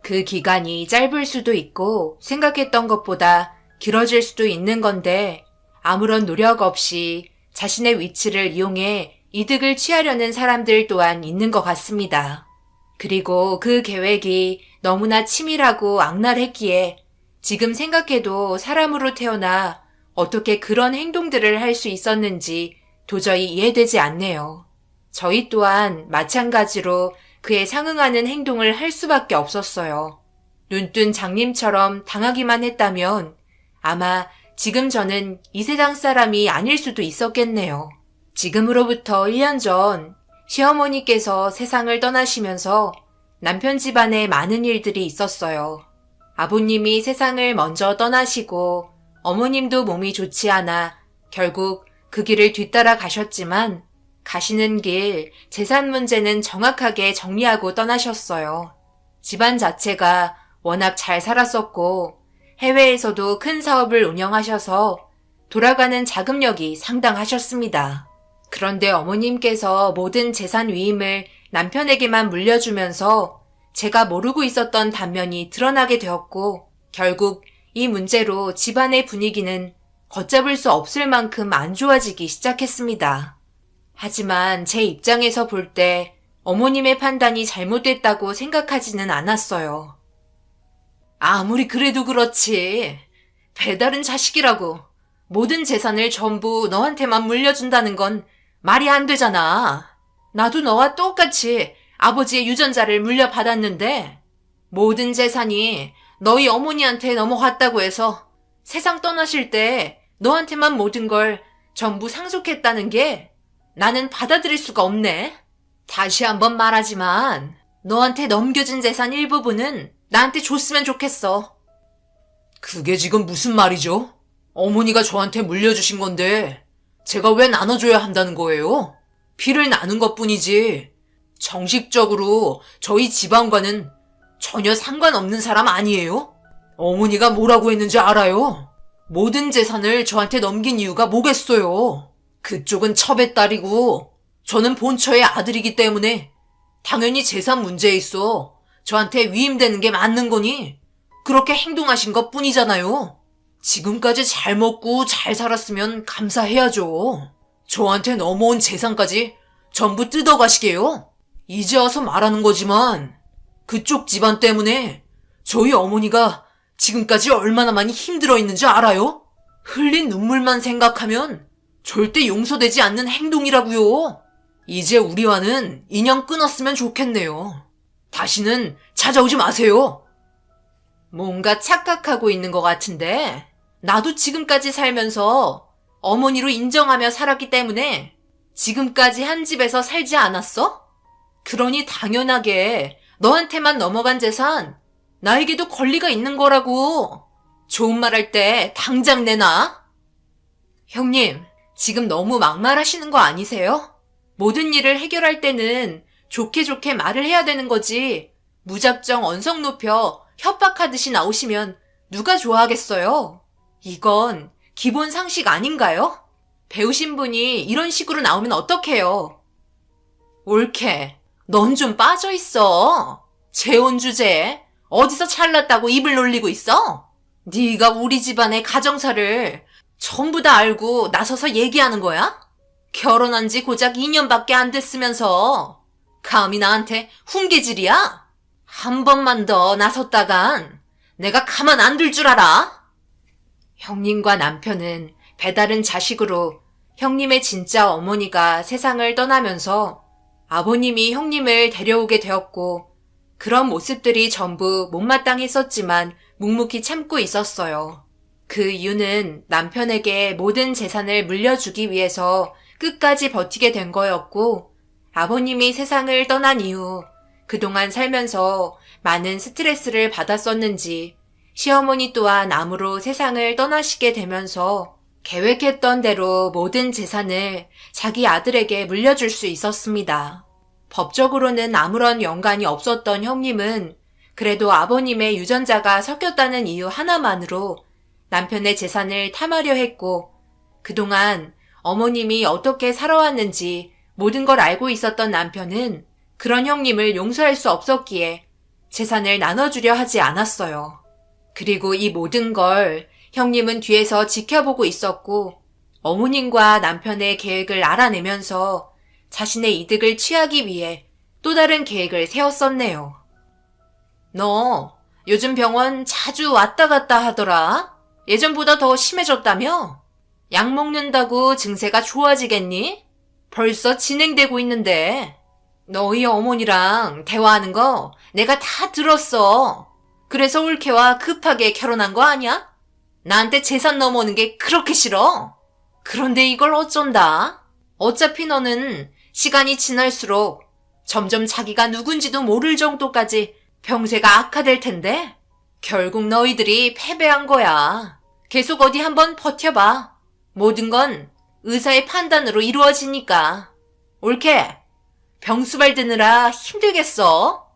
그 기간이 짧을 수도 있고 생각했던 것보다 길어질 수도 있는 건데 아무런 노력 없이 자신의 위치를 이용해 이득을 취하려는 사람들 또한 있는 것 같습니다. 그리고 그 계획이 너무나 치밀하고 악랄했기에 지금 생각해도 사람으로 태어나 어떻게 그런 행동들을 할 수 있었는지 도저히 이해되지 않네요. 저희 또한 마찬가지로 그에 상응하는 행동을 할 수밖에 없었어요. 눈뜬 장님처럼 당하기만 했다면 아마 지금 저는 이 세상 사람이 아닐 수도 있었겠네요. 지금으로부터 1년 전 시어머니께서 세상을 떠나시면서 남편 집안에 많은 일들이 있었어요. 아버님이 세상을 먼저 떠나시고 어머님도 몸이 좋지 않아 결국 그 길을 뒤따라 가셨지만 가시는 길 재산 문제는 정확하게 정리하고 떠나셨어요. 집안 자체가 워낙 잘 살았었고 해외에서도 큰 사업을 운영하셔서 돌아가는 자금력이 상당하셨습니다. 그런데 어머님께서 모든 재산 위임을 남편에게만 물려주면서 제가 모르고 있었던 단면이 드러나게 되었고 결국 이 문제로 집안의 분위기는 걷잡을 수 없을 만큼 안 좋아지기 시작했습니다. 하지만 제 입장에서 볼 때 어머님의 판단이 잘못됐다고 생각하지는 않았어요. 아무리 그래도 그렇지. 배다른 자식이라고 모든 재산을 전부 너한테만 물려준다는 건 말이 안 되잖아. 나도 너와 똑같이 아버지의 유전자를 물려받았는데 모든 재산이 너희 어머니한테 넘어갔다고 해서 세상 떠나실 때 너한테만 모든 걸 전부 상속했다는 게 나는 받아들일 수가 없네. 다시 한번 말하지만 너한테 넘겨진 재산 일부분은 나한테 줬으면 좋겠어. 그게 지금 무슨 말이죠? 어머니가 저한테 물려주신 건데 제가 왜 나눠줘야 한다는 거예요? 피를 나눈 것뿐이지 정식적으로 저희 집안과는 전혀 상관없는 사람 아니에요? 어머니가 뭐라고 했는지 알아요? 모든 재산을 저한테 넘긴 이유가 뭐겠어요? 그쪽은 첩의 딸이고 저는 본처의 아들이기 때문에 당연히 재산 문제에 있어 저한테 위임되는 게 맞는 거니 그렇게 행동하신 것 뿐이잖아요. 지금까지 잘 먹고 잘 살았으면 감사해야죠. 저한테 넘어온 재산까지 전부 뜯어가시게요. 이제 와서 말하는 거지만 그쪽 집안 때문에 저희 어머니가 지금까지 얼마나 많이 힘들어 있는지 알아요? 흘린 눈물만 생각하면 절대 용서되지 않는 행동이라고요. 이제 우리와는 인연 끊었으면 좋겠네요. 다시는 찾아오지 마세요. 뭔가 착각하고 있는 것 같은데 나도 지금까지 살면서 어머니로 인정하며 살았기 때문에 지금까지 한 집에서 살지 않았어? 그러니 당연하게 너한테만 넘어간 재산 나에게도 권리가 있는 거라고. 좋은 말 할 때 당장 내놔. 형님, 지금 너무 막말하시는 거 아니세요? 모든 일을 해결할 때는 좋게 좋게 말을 해야 되는 거지. 무작정 언성 높여 협박하듯이 나오시면 누가 좋아하겠어요? 이건 기본 상식 아닌가요? 배우신 분이 이런 식으로 나오면 어떡해요? 옳게, 넌 좀 빠져있어. 재혼 주제에 어디서 잘났다고 입을 놀리고 있어? 네가 우리 집안의 가정사를 전부 다 알고 나서서 얘기하는 거야? 결혼한 지 고작 2년밖에 안 됐으면서 감히 나한테 훈계질이야? 한 번만 더 나섰다간 내가 가만 안 둘 줄 알아? 형님과 남편은 배다른 자식으로 형님의 진짜 어머니가 세상을 떠나면서 아버님이 형님을 데려오게 되었고 그런 모습들이 전부 못마땅했었지만 묵묵히 참고 있었어요. 그 이유는 남편에게 모든 재산을 물려주기 위해서 끝까지 버티게 된 거였고 아버님이 세상을 떠난 이후 그동안 살면서 많은 스트레스를 받았었는지 시어머니 또한 암으로 세상을 떠나시게 되면서 계획했던 대로 모든 재산을 자기 아들에게 물려줄 수 있었습니다. 법적으로는 아무런 연관이 없었던 형님은 그래도 아버님의 유전자가 섞였다는 이유 하나만으로 남편의 재산을 탐하려 했고 그동안 어머님이 어떻게 살아왔는지 모든 걸 알고 있었던 남편은 그런 형님을 용서할 수 없었기에 재산을 나눠주려 하지 않았어요. 그리고 이 모든 걸 형님은 뒤에서 지켜보고 있었고 어머님과 남편의 계획을 알아내면서 자신의 이득을 취하기 위해 또 다른 계획을 세웠었네요. 너 요즘 병원 자주 왔다 갔다 하더라? 예전보다 더 심해졌다며? 약 먹는다고 증세가 좋아지겠니? 벌써 진행되고 있는데 너희 어머니랑 대화하는 거 내가 다 들었어. 그래서 올케와 급하게 결혼한 거 아니야? 나한테 재산 넘어오는 게 그렇게 싫어. 그런데 이걸 어쩐다? 어차피 너는 시간이 지날수록 점점 자기가 누군지도 모를 정도까지 병세가 악화될 텐데 결국 너희들이 패배한 거야. 계속 어디 한번 버텨봐. 모든 건 의사의 판단으로 이루어지니까. 옳게 병수발 드느라 힘들겠어.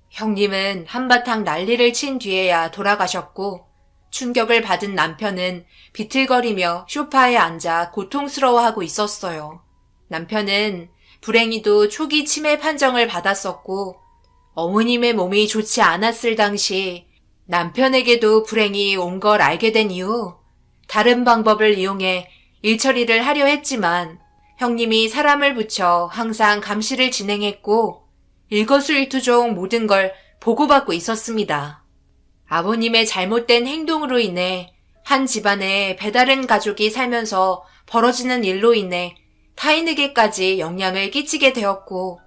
형님은 한바탕 난리를 친 뒤에야 돌아가셨고 충격을 받은 남편은 비틀거리며 소파에 앉아 고통스러워하고 있었어요. 남편은 불행히도 초기 치매 판정을 받았었고 어머님의 몸이 좋지 않았을 당시 남편에게도 불행이 온 걸 알게 된 이후 다른 방법을 이용해 일처리를 하려 했지만 형님이 사람을 붙여 항상 감시를 진행했고 일거수일투족 모든 걸 보고받고 있었습니다. 아버님의 잘못된 행동으로 인해 한 집안에 배다른 가족이 살면서 벌어지는 일로 인해 타인에게까지 영향을 끼치게 되었고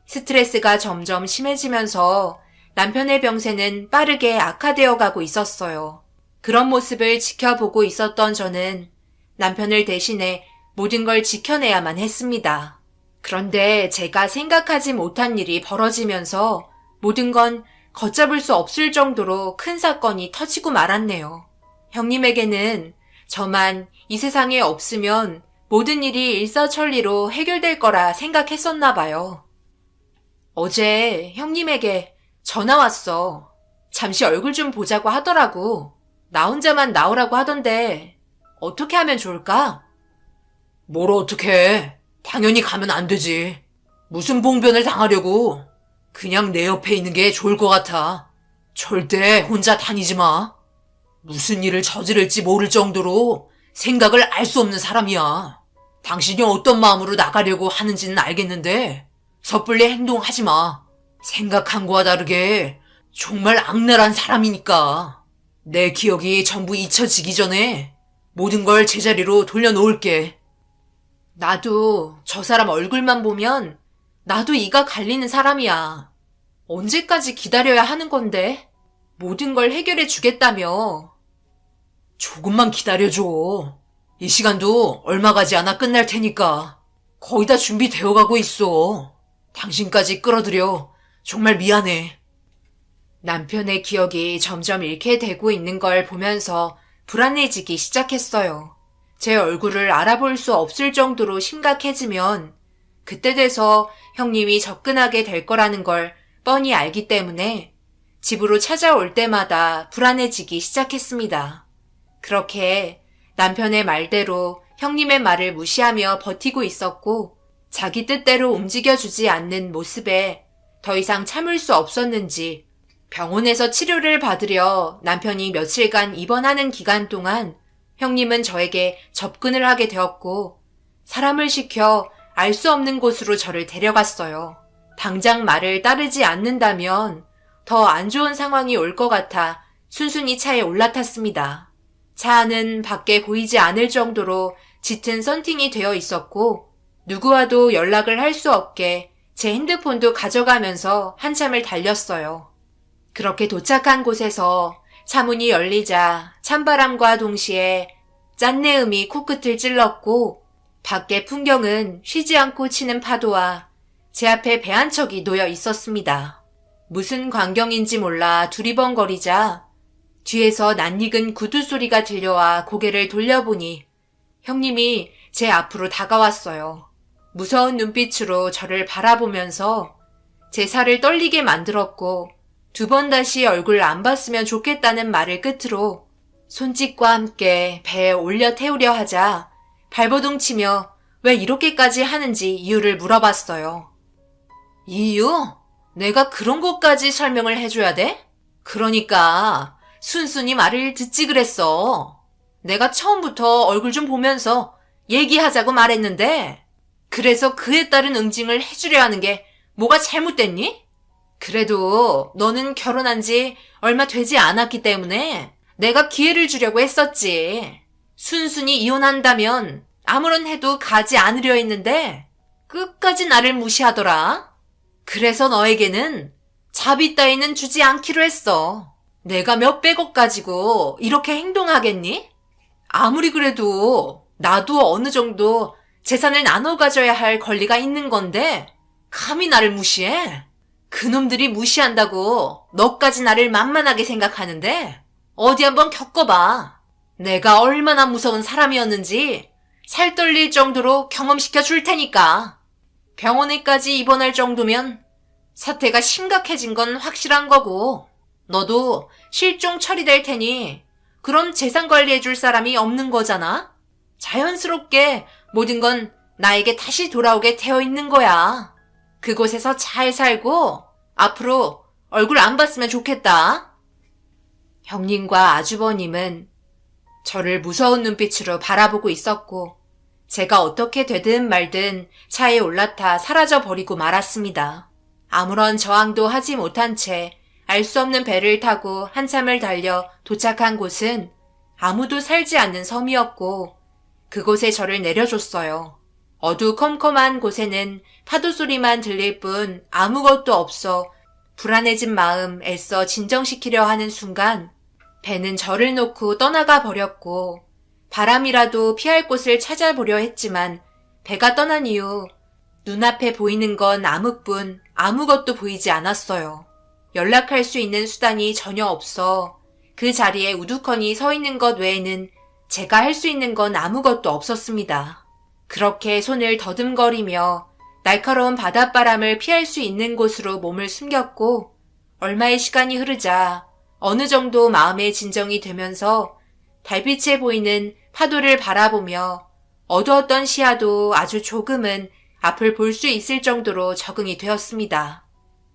스트레스가 점점 심해지면서 남편의 병세는 빠르게 악화되어 가고 있었어요. 그런 모습을 지켜보고 있었던 저는 남편을 대신해 모든 걸 지켜내야만 했습니다. 그런데 제가 생각하지 못한 일이 벌어지면서 모든 건 걷잡을 수 없을 정도로 큰 사건이 터지고 말았네요. 형님에게는 저만 이 세상에 없으면 모든 일이 일사천리로 해결될 거라 생각했었나 봐요. 어제 형님에게 전화 왔어. 잠시 얼굴 좀 보자고 하더라고. 나 혼자만 나오라고 하던데 어떻게 하면 좋을까? 뭘 어떡해. 당연히 가면 안 되지. 무슨 봉변을 당하려고. 그냥 내 옆에 있는 게 좋을 것 같아. 절대 혼자 다니지 마. 무슨 일을 저지를지 모를 정도로 생각을 알 수 없는 사람이야. 당신이 어떤 마음으로 나가려고 하는지는 알겠는데 섣불리 행동하지 마. 생각한 거와 다르게 정말 악랄한 사람이니까. 내 기억이 전부 잊혀지기 전에 모든 걸 제자리로 돌려놓을게. 나도 저 사람 얼굴만 보면 나도 이가 갈리는 사람이야. 언제까지 기다려야 하는 건데? 모든 걸 해결해 주겠다며. 조금만 기다려줘. 이 시간도 얼마 가지 않아 끝날 테니까. 거의 다 준비되어 가고 있어. 당신까지 끌어들여 정말 미안해. 남편의 기억이 점점 잃게 되고 있는 걸 보면서 불안해지기 시작했어요. 제 얼굴을 알아볼 수 없을 정도로 심각해지면 그때 돼서 형님이 접근하게 될 거라는 걸 뻔히 알기 때문에 집으로 찾아올 때마다 불안해지기 시작했습니다. 그렇게 남편의 말대로 형님의 말을 무시하며 버티고 있었고 자기 뜻대로 움직여주지 않는 모습에 더 이상 참을 수 없었는지 병원에서 치료를 받으려 남편이 며칠간 입원하는 기간 동안 형님은 저에게 접근을 하게 되었고 사람을 시켜 알 수 없는 곳으로 저를 데려갔어요. 당장 말을 따르지 않는다면 더 안 좋은 상황이 올 것 같아 순순히 차에 올라탔습니다. 차 안은 밖에 보이지 않을 정도로 짙은 썬팅이 되어 있었고 누구와도 연락을 할 수 없게 제 핸드폰도 가져가면서 한참을 달렸어요. 그렇게 도착한 곳에서 차문이 열리자 찬바람과 동시에 짠내음이 코끝을 찔렀고 밖의 풍경은 쉬지 않고 치는 파도와 제 앞에 배 한 척이 놓여 있었습니다. 무슨 광경인지 몰라 두리번거리자 뒤에서 낯익은 구두 소리가 들려와 고개를 돌려보니 형님이 제 앞으로 다가왔어요. 무서운 눈빛으로 저를 바라보면서 제 살을 떨리게 만들었고 2번 다시 얼굴 안 봤으면 좋겠다는 말을 끝으로 손짓과 함께 배에 올려 태우려 하자 발버둥 치며 왜 이렇게까지 하는지 이유를 물어봤어요. 이유? 내가 그런 것까지 설명을 해줘야 돼? 그러니까 순순히 말을 듣지 그랬어. 내가 처음부터 얼굴 좀 보면서 얘기하자고 말했는데 그래서 그에 따른 응징을 해주려 하는 게 뭐가 잘못됐니? 그래도 너는 결혼한 지 얼마 되지 않았기 때문에 내가 기회를 주려고 했었지. 순순히 이혼한다면 아무런 해도 가지 않으려 했는데 끝까지 나를 무시하더라. 그래서 너에게는 자비 따위는 주지 않기로 했어. 내가 몇백억 가지고 이렇게 행동하겠니? 아무리 그래도 나도 어느 정도 재산을 나눠 가져야 할 권리가 있는 건데 감히 나를 무시해? 그놈들이 무시한다고 너까지 나를 만만하게 생각하는데 어디 한번 겪어봐. 내가 얼마나 무서운 사람이었는지 살 떨릴 정도로 경험시켜 줄 테니까. 병원에까지 입원할 정도면 사태가 심각해진 건 확실한 거고 너도 실종 처리될 테니 그럼 재산 관리해 줄 사람이 없는 거잖아. 자연스럽게 모든 건 나에게 다시 돌아오게 되어 있는 거야. 그곳에서 잘 살고 앞으로 얼굴 안 봤으면 좋겠다. 형님과 아주버님은 저를 무서운 눈빛으로 바라보고 있었고 제가 어떻게 되든 말든 차에 올라타 사라져버리고 말았습니다. 아무런 저항도 하지 못한 채 알 수 없는 배를 타고 한참을 달려 도착한 곳은 아무도 살지 않는 섬이었고 그곳에 저를 내려줬어요. 어두컴컴한 곳에는 파도 소리만 들릴 뿐 아무것도 없어 불안해진 마음 애써 진정시키려 하는 순간 배는 저를 놓고 떠나가 버렸고 바람이라도 피할 곳을 찾아보려 했지만 배가 떠난 이후 눈앞에 보이는 건 암흑뿐 아무것도 보이지 않았어요. 연락할 수 있는 수단이 전혀 없어 그 자리에 우두커니 서 있는 것 외에는 제가 할 수 있는 건 아무것도 없었습니다. 그렇게 손을 더듬거리며 날카로운 바닷바람을 피할 수 있는 곳으로 몸을 숨겼고 얼마의 시간이 흐르자 어느 정도 마음의 진정이 되면서 달빛에 보이는 파도를 바라보며 어두웠던 시야도 아주 조금은 앞을 볼 수 있을 정도로 적응이 되었습니다.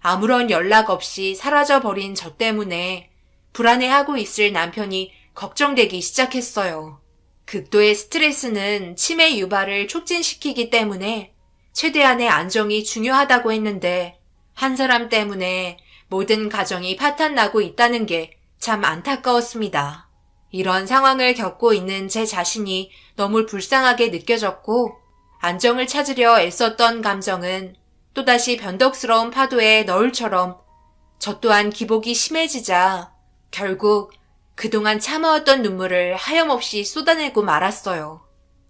아무런 연락 없이 사라져버린 저 때문에 불안해하고 있을 남편이 걱정되기 시작했어요. 극도의 스트레스는 치매 유발을 촉진시키기 때문에 최대한의 안정이 중요하다고 했는데 한 사람 때문에 모든 가정이 파탄나고 있다는 게 참 안타까웠습니다. 이런 상황을 겪고 있는 제 자신이 너무 불쌍하게 느껴졌고 안정을 찾으려 애썼던 감정은 또다시 변덕스러운 파도의 너울처럼 저 또한 기복이 심해지자 결국 그동안 참아왔던 눈물을 하염없이 쏟아내고 말았어요.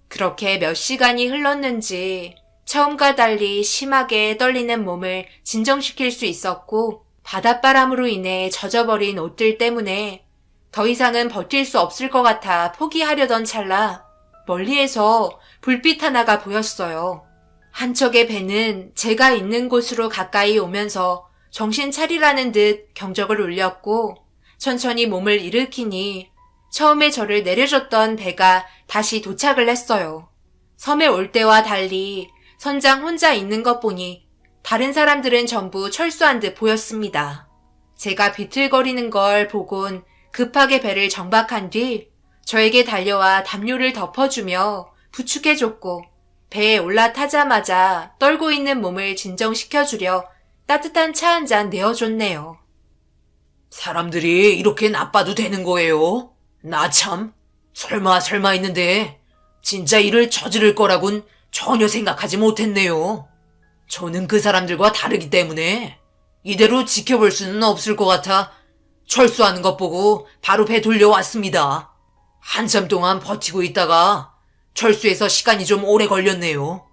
그렇게 몇 시간이 흘렀는지 처음과 달리 심하게 떨리는 몸을 진정시킬 수 있었고 바닷바람으로 인해 젖어버린 옷들 때문에 더 이상은 버틸 수 없을 것 같아 포기하려던 찰나 멀리에서 불빛 하나가 보였어요. 한 척의 배는 제가 있는 곳으로 가까이 오면서 정신 차리라는 듯 경적을 울렸고 천천히 몸을 일으키니 처음에 저를 내려줬던 배가 다시 도착을 했어요. 섬에 올 때와 달리 선장 혼자 있는 것 보니 다른 사람들은 전부 철수한 듯 보였습니다. 제가 비틀거리는 걸 보곤 급하게 배를 정박한 뒤 저에게 달려와 담요를 덮어주며 부축해줬고 배에 올라타자마자 떨고 있는 몸을 진정시켜주려 따뜻한 차 한 잔 내어줬네요. 사람들이 이렇게 나빠도 되는 거예요? 나 참, 설마 했는데 진짜 일을 저지를 거라곤 전혀 생각하지 못했네요. 저는 그 사람들과 다르기 때문에 이대로 지켜볼 수는 없을 것 같아 철수하는 것 보고 바로 배 돌려왔습니다. 한참 동안 버티고 있다가 철수해서 시간이 좀 오래 걸렸네요.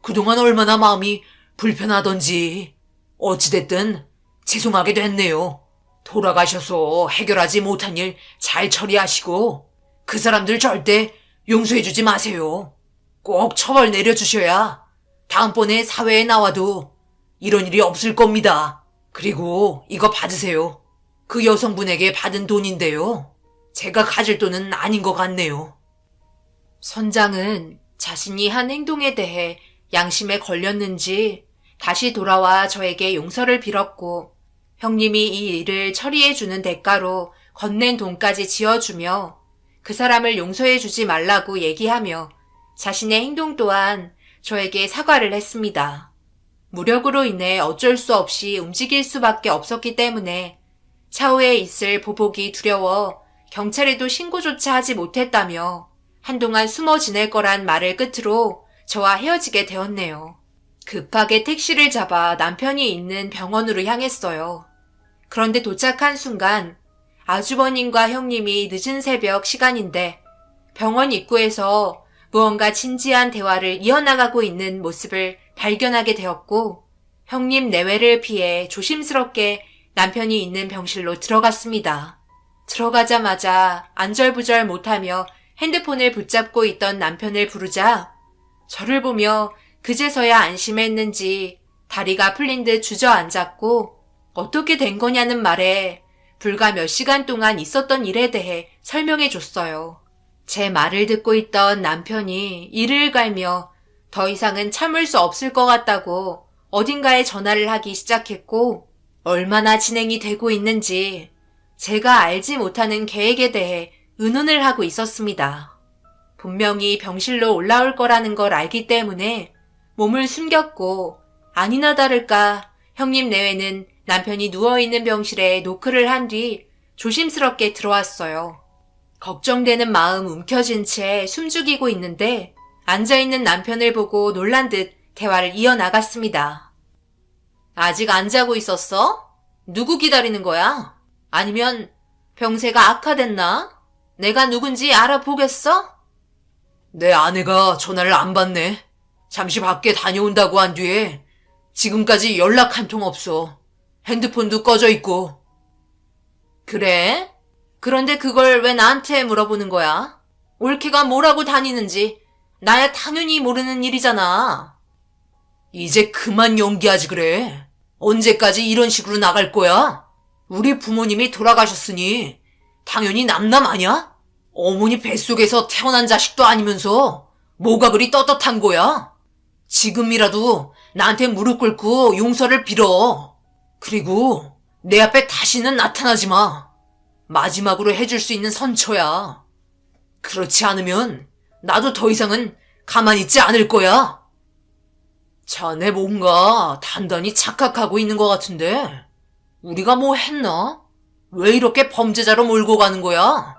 그동안 얼마나 마음이 불편하던지 어찌됐든 죄송하게 됐네요. 돌아가셔서 해결하지 못한 일 잘 처리하시고 그 사람들 절대 용서해주지 마세요. 꼭 처벌 내려주셔야 다음번에 사회에 나와도 이런 일이 없을 겁니다. 그리고 이거 받으세요. 그 여성분에게 받은 돈인데요. 제가 가질 돈은 아닌 것 같네요. 선장은 자신이 한 행동에 대해 양심에 걸렸는지 다시 돌아와 저에게 용서를 빌었고 형님이 이 일을 처리해주는 대가로 건넨 돈까지 지어주며 그 사람을 용서해주지 말라고 얘기하며 자신의 행동 또한 저에게 사과를 했습니다. 무력으로 인해 어쩔 수 없이 움직일 수밖에 없었기 때문에 차후에 있을 보복이 두려워 경찰에도 신고조차 하지 못했다며 한동안 숨어 지낼 거란 말을 끝으로 저와 헤어지게 되었네요. 급하게 택시를 잡아 남편이 있는 병원으로 향했어요. 그런데 도착한 순간 아주버님과 형님이 늦은 새벽 시간인데 병원 입구에서 무언가 진지한 대화를 이어나가고 있는 모습을 발견하게 되었고 형님 내외를 피해 조심스럽게 남편이 있는 병실로 들어갔습니다. 들어가자마자 안절부절 못하며 핸드폰을 붙잡고 있던 남편을 부르자 저를 보며 그제서야 안심했는지 다리가 풀린 듯 주저앉았고 어떻게 된 거냐는 말에 불과 몇 시간 동안 있었던 일에 대해 설명해 줬어요. 제 말을 듣고 있던 남편이 이를 갈며 더 이상은 참을 수 없을 것 같다고 어딘가에 전화를 하기 시작했고 얼마나 진행이 되고 있는지 제가 알지 못하는 계획에 대해 의논을 하고 있었습니다. 분명히 병실로 올라올 거라는 걸 알기 때문에 몸을 숨겼고 아니나 다를까 형님 내외는 남편이 누워있는 병실에 노크를 한 뒤 조심스럽게 들어왔어요. 걱정되는 마음 움켜쥔 채 숨죽이고 있는데 앉아있는 남편을 보고 놀란 듯 대화를 이어나갔습니다. 아직 안 자고 있었어? 누구 기다리는 거야? 아니면 병세가 악화됐나? 내가 누군지 알아보겠어? 내 아내가 전화를 안 받네. 잠시 밖에 다녀온다고 한 뒤에 지금까지 연락 한 통 없어. 핸드폰도 꺼져 있고. 그래? 그런데 그걸 왜 나한테 물어보는 거야? 올케가 뭐라고 다니는지 나야 당연히 모르는 일이잖아. 이제 그만 연기하지 그래. 언제까지 이런 식으로 나갈 거야? 우리 부모님이 돌아가셨으니 당연히 남남 아냐? 어머니 뱃속에서 태어난 자식도 아니면서 뭐가 그리 떳떳한 거야? 지금이라도 나한테 무릎 꿇고 용서를 빌어. 그리고 내 앞에 다시는 나타나지 마. 마지막으로 해줄 수 있는 선처야. 그렇지 않으면 나도 더 이상은 가만히 있지 않을 거야. 자네 뭔가 단단히 착각하고 있는 것 같은데 우리가 뭐 했나? 왜 이렇게 범죄자로 몰고 가는 거야?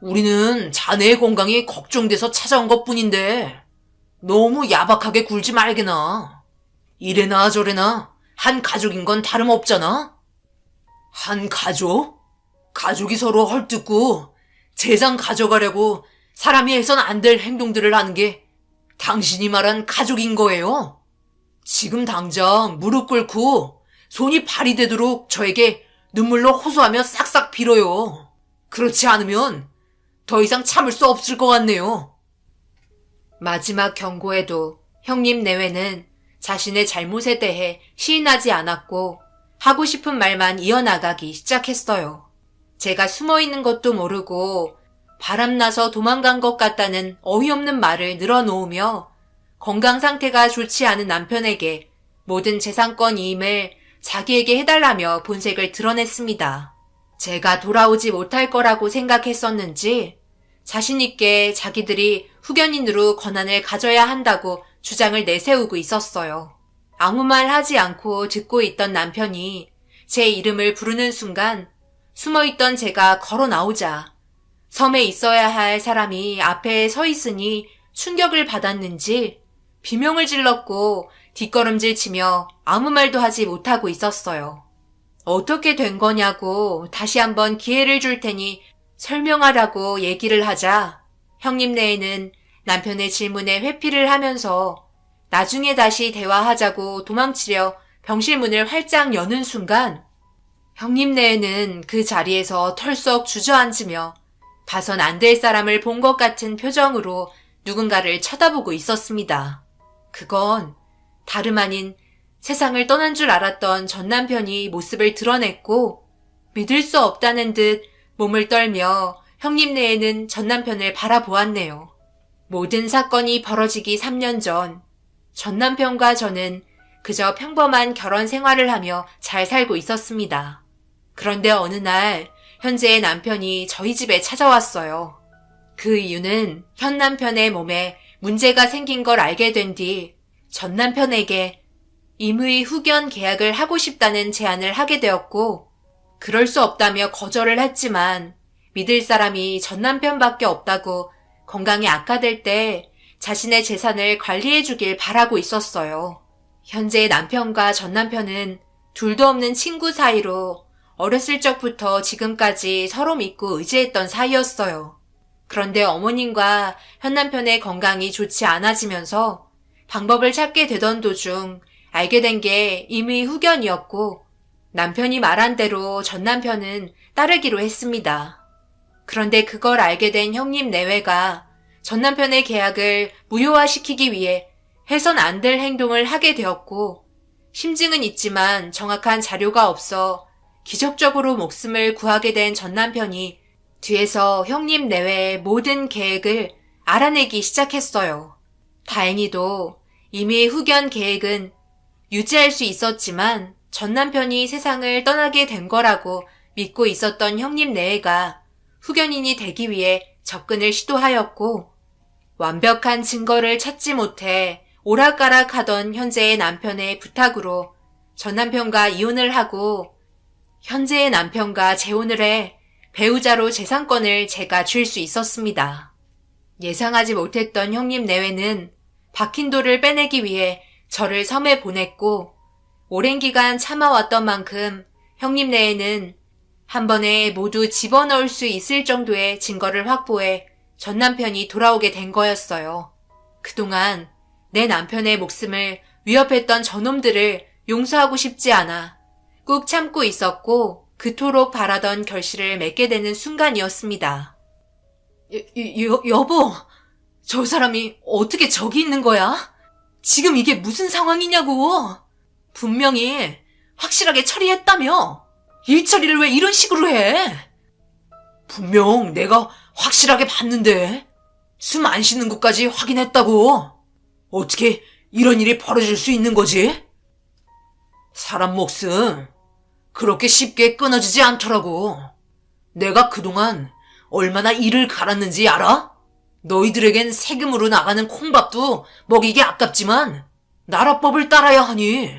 우리는 자네의 건강이 걱정돼서 찾아온 것뿐인데 너무 야박하게 굴지 말게나. 이래나 저래나 한 가족인 건 다름없잖아? 한 가족? 가족이 서로 헐뜯고 재산 가져가려고 사람이 해선 안 될 행동들을 하는 게 당신이 말한 가족인 거예요. 지금 당장 무릎 꿇고 손이 발이 되도록 저에게 눈물로 호소하며 싹싹 빌어요. 그렇지 않으면 더 이상 참을 수 없을 것 같네요. 마지막 경고에도 형님 내외는 자신의 잘못에 대해 시인하지 않았고 하고 싶은 말만 이어나가기 시작했어요. 제가 숨어있는 것도 모르고 바람나서 도망간 것 같다는 어이없는 말을 늘어놓으며 건강 상태가 좋지 않은 남편에게 모든 재산권 이임을 자기에게 해달라며 본색을 드러냈습니다. 제가 돌아오지 못할 거라고 생각했었는지 자신있게 자기들이 후견인으로 권한을 가져야 한다고 주장을 내세우고 있었어요. 아무 말 하지 않고 듣고 있던 남편이 제 이름을 부르는 순간 숨어있던 제가 걸어 나오자 섬에 있어야 할 사람이 앞에 서 있으니 충격을 받았는지 비명을 질렀고 뒷걸음질 치며 아무 말도 하지 못하고 있었어요. 어떻게 된 거냐고 다시 한번 기회를 줄 테니 설명하라고 얘기를 하자 형님 내에는 남편의 질문에 회피를 하면서 나중에 다시 대화하자고 도망치려 병실 문을 활짝 여는 순간 형님 내에는 그 자리에서 털썩 주저앉으며 봐선 안 될 사람을 본 것 같은 표정으로 누군가를 쳐다보고 있었습니다. 그건 다름 아닌 세상을 떠난 줄 알았던 전 남편이 모습을 드러냈고 믿을 수 없다는 듯 몸을 떨며 형님 내에는 전 남편을 바라보았네요. 모든 사건이 벌어지기 3년 전, 전 남편과 저는 그저 평범한 결혼 생활을 하며 잘 살고 있었습니다. 그런데 어느 날 현재의 남편이 저희 집에 찾아왔어요. 그 이유는 현 남편의 몸에 문제가 생긴 걸 알게 된 뒤 전 남편에게 임의 후견 계약을 하고 싶다는 제안을 하게 되었고 그럴 수 없다며 거절을 했지만 믿을 사람이 전 남편밖에 없다고 건강이 악화될 때 자신의 재산을 관리해 주길 바라고 있었어요. 현재의 남편과 전 남편은 둘도 없는 친구 사이로 어렸을 적부터 지금까지 서로 믿고 의지했던 사이였어요. 그런데 어머님과 현 남편의 건강이 좋지 않아지면서 방법을 찾게 되던 도중 알게 된 게 임의 후견이었고 남편이 말한 대로 전 남편은 따르기로 했습니다. 그런데 그걸 알게 된 형님 내외가 전 남편의 계약을 무효화시키기 위해 해선 안 될 행동을 하게 되었고 심증은 있지만 정확한 자료가 없어 기적적으로 목숨을 구하게 된 전 남편이 뒤에서 형님 내외의 모든 계획을 알아내기 시작했어요. 다행히도 이미 후견 계획은 유지할 수 있었지만 전 남편이 세상을 떠나게 된 거라고 믿고 있었던 형님 내외가 후견인이 되기 위해 접근을 시도하였고 완벽한 증거를 찾지 못해 오락가락하던 현재의 남편의 부탁으로 전 남편과 이혼을 하고 현재의 남편과 재혼을 해 배우자로 재산권을 제가 쥘 수 있었습니다. 예상하지 못했던 형님 내외는 박힌 돌을 빼내기 위해 저를 섬에 보냈고 오랜 기간 참아왔던 만큼 형님 내외는 한 번에 모두 집어넣을 수 있을 정도의 증거를 확보해 전 남편이 돌아오게 된 거였어요. 그동안 내 남편의 목숨을 위협했던 저놈들을 용서하고 싶지 않아 꾹 참고 있었고 그토록 바라던 결실을 맺게 되는 순간이었습니다. 여보, 저 사람이 어떻게 저기 있는 거야? 지금 이게 무슨 상황이냐고. 분명히 확실하게 처리했다며. 일 처리를 왜 이런 식으로 해? 분명 내가 확실하게 봤는데 숨 안 쉬는 것까지 확인했다고. 어떻게 이런 일이 벌어질 수 있는 거지? 사람 목숨 그렇게 쉽게 끊어지지 않더라고. 내가 그동안 얼마나 이를 갈았는지 알아? 너희들에겐 세금으로 나가는 콩밥도 먹이기 아깝지만 나라법을 따라야 하니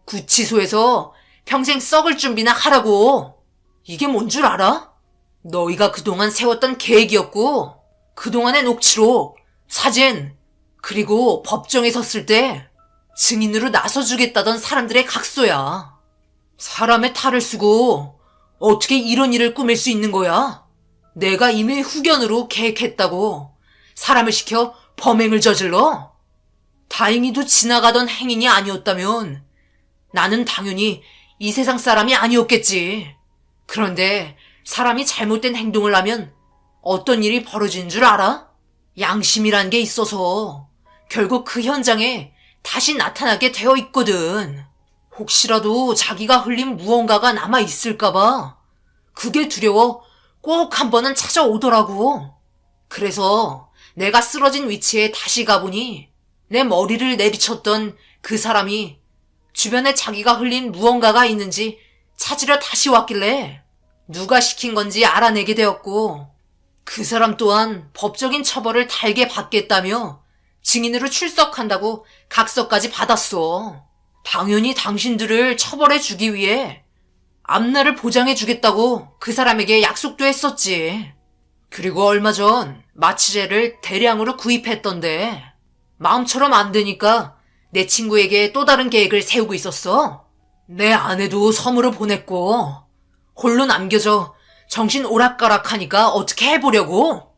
구치소에서 평생 썩을 준비나 하라고. 이게 뭔 줄 알아? 너희가 그동안 세웠던 계획이었고 그동안의 녹취록, 사진, 그리고 법정에 섰을 때 증인으로 나서주겠다던 사람들의 각서야. 사람의 탈을 쓰고 어떻게 이런 일을 꾸밀 수 있는 거야? 내가 이미 후견으로 계획했다고 사람을 시켜 범행을 저질러? 다행히도 지나가던 행인이 아니었다면 나는 당연히 이 세상 사람이 아니었겠지. 그런데 사람이 잘못된 행동을 하면 어떤 일이 벌어지는 줄 알아? 양심이란 게 있어서 결국 그 현장에 다시 나타나게 되어 있거든. 혹시라도 자기가 흘린 무언가가 남아있을까봐 그게 두려워 꼭 한 번은 찾아오더라고. 그래서 내가 쓰러진 위치에 다시 가보니 내 머리를 내비쳤던 그 사람이 주변에 자기가 흘린 무언가가 있는지 찾으려 다시 왔길래 누가 시킨 건지 알아내게 되었고 그 사람 또한 법적인 처벌을 달게 받겠다며 증인으로 출석한다고 각서까지 받았어. 당연히 당신들을 처벌해주기 위해 앞날을 보장해주겠다고 그 사람에게 약속도 했었지. 그리고 얼마 전 마취제를 대량으로 구입했던데 마음처럼 안 되니까 내 친구에게 또 다른 계획을 세우고 있었어. 내 아내도 섬으로 보냈고 홀로 남겨져 정신 오락가락하니까 어떻게 해보려고?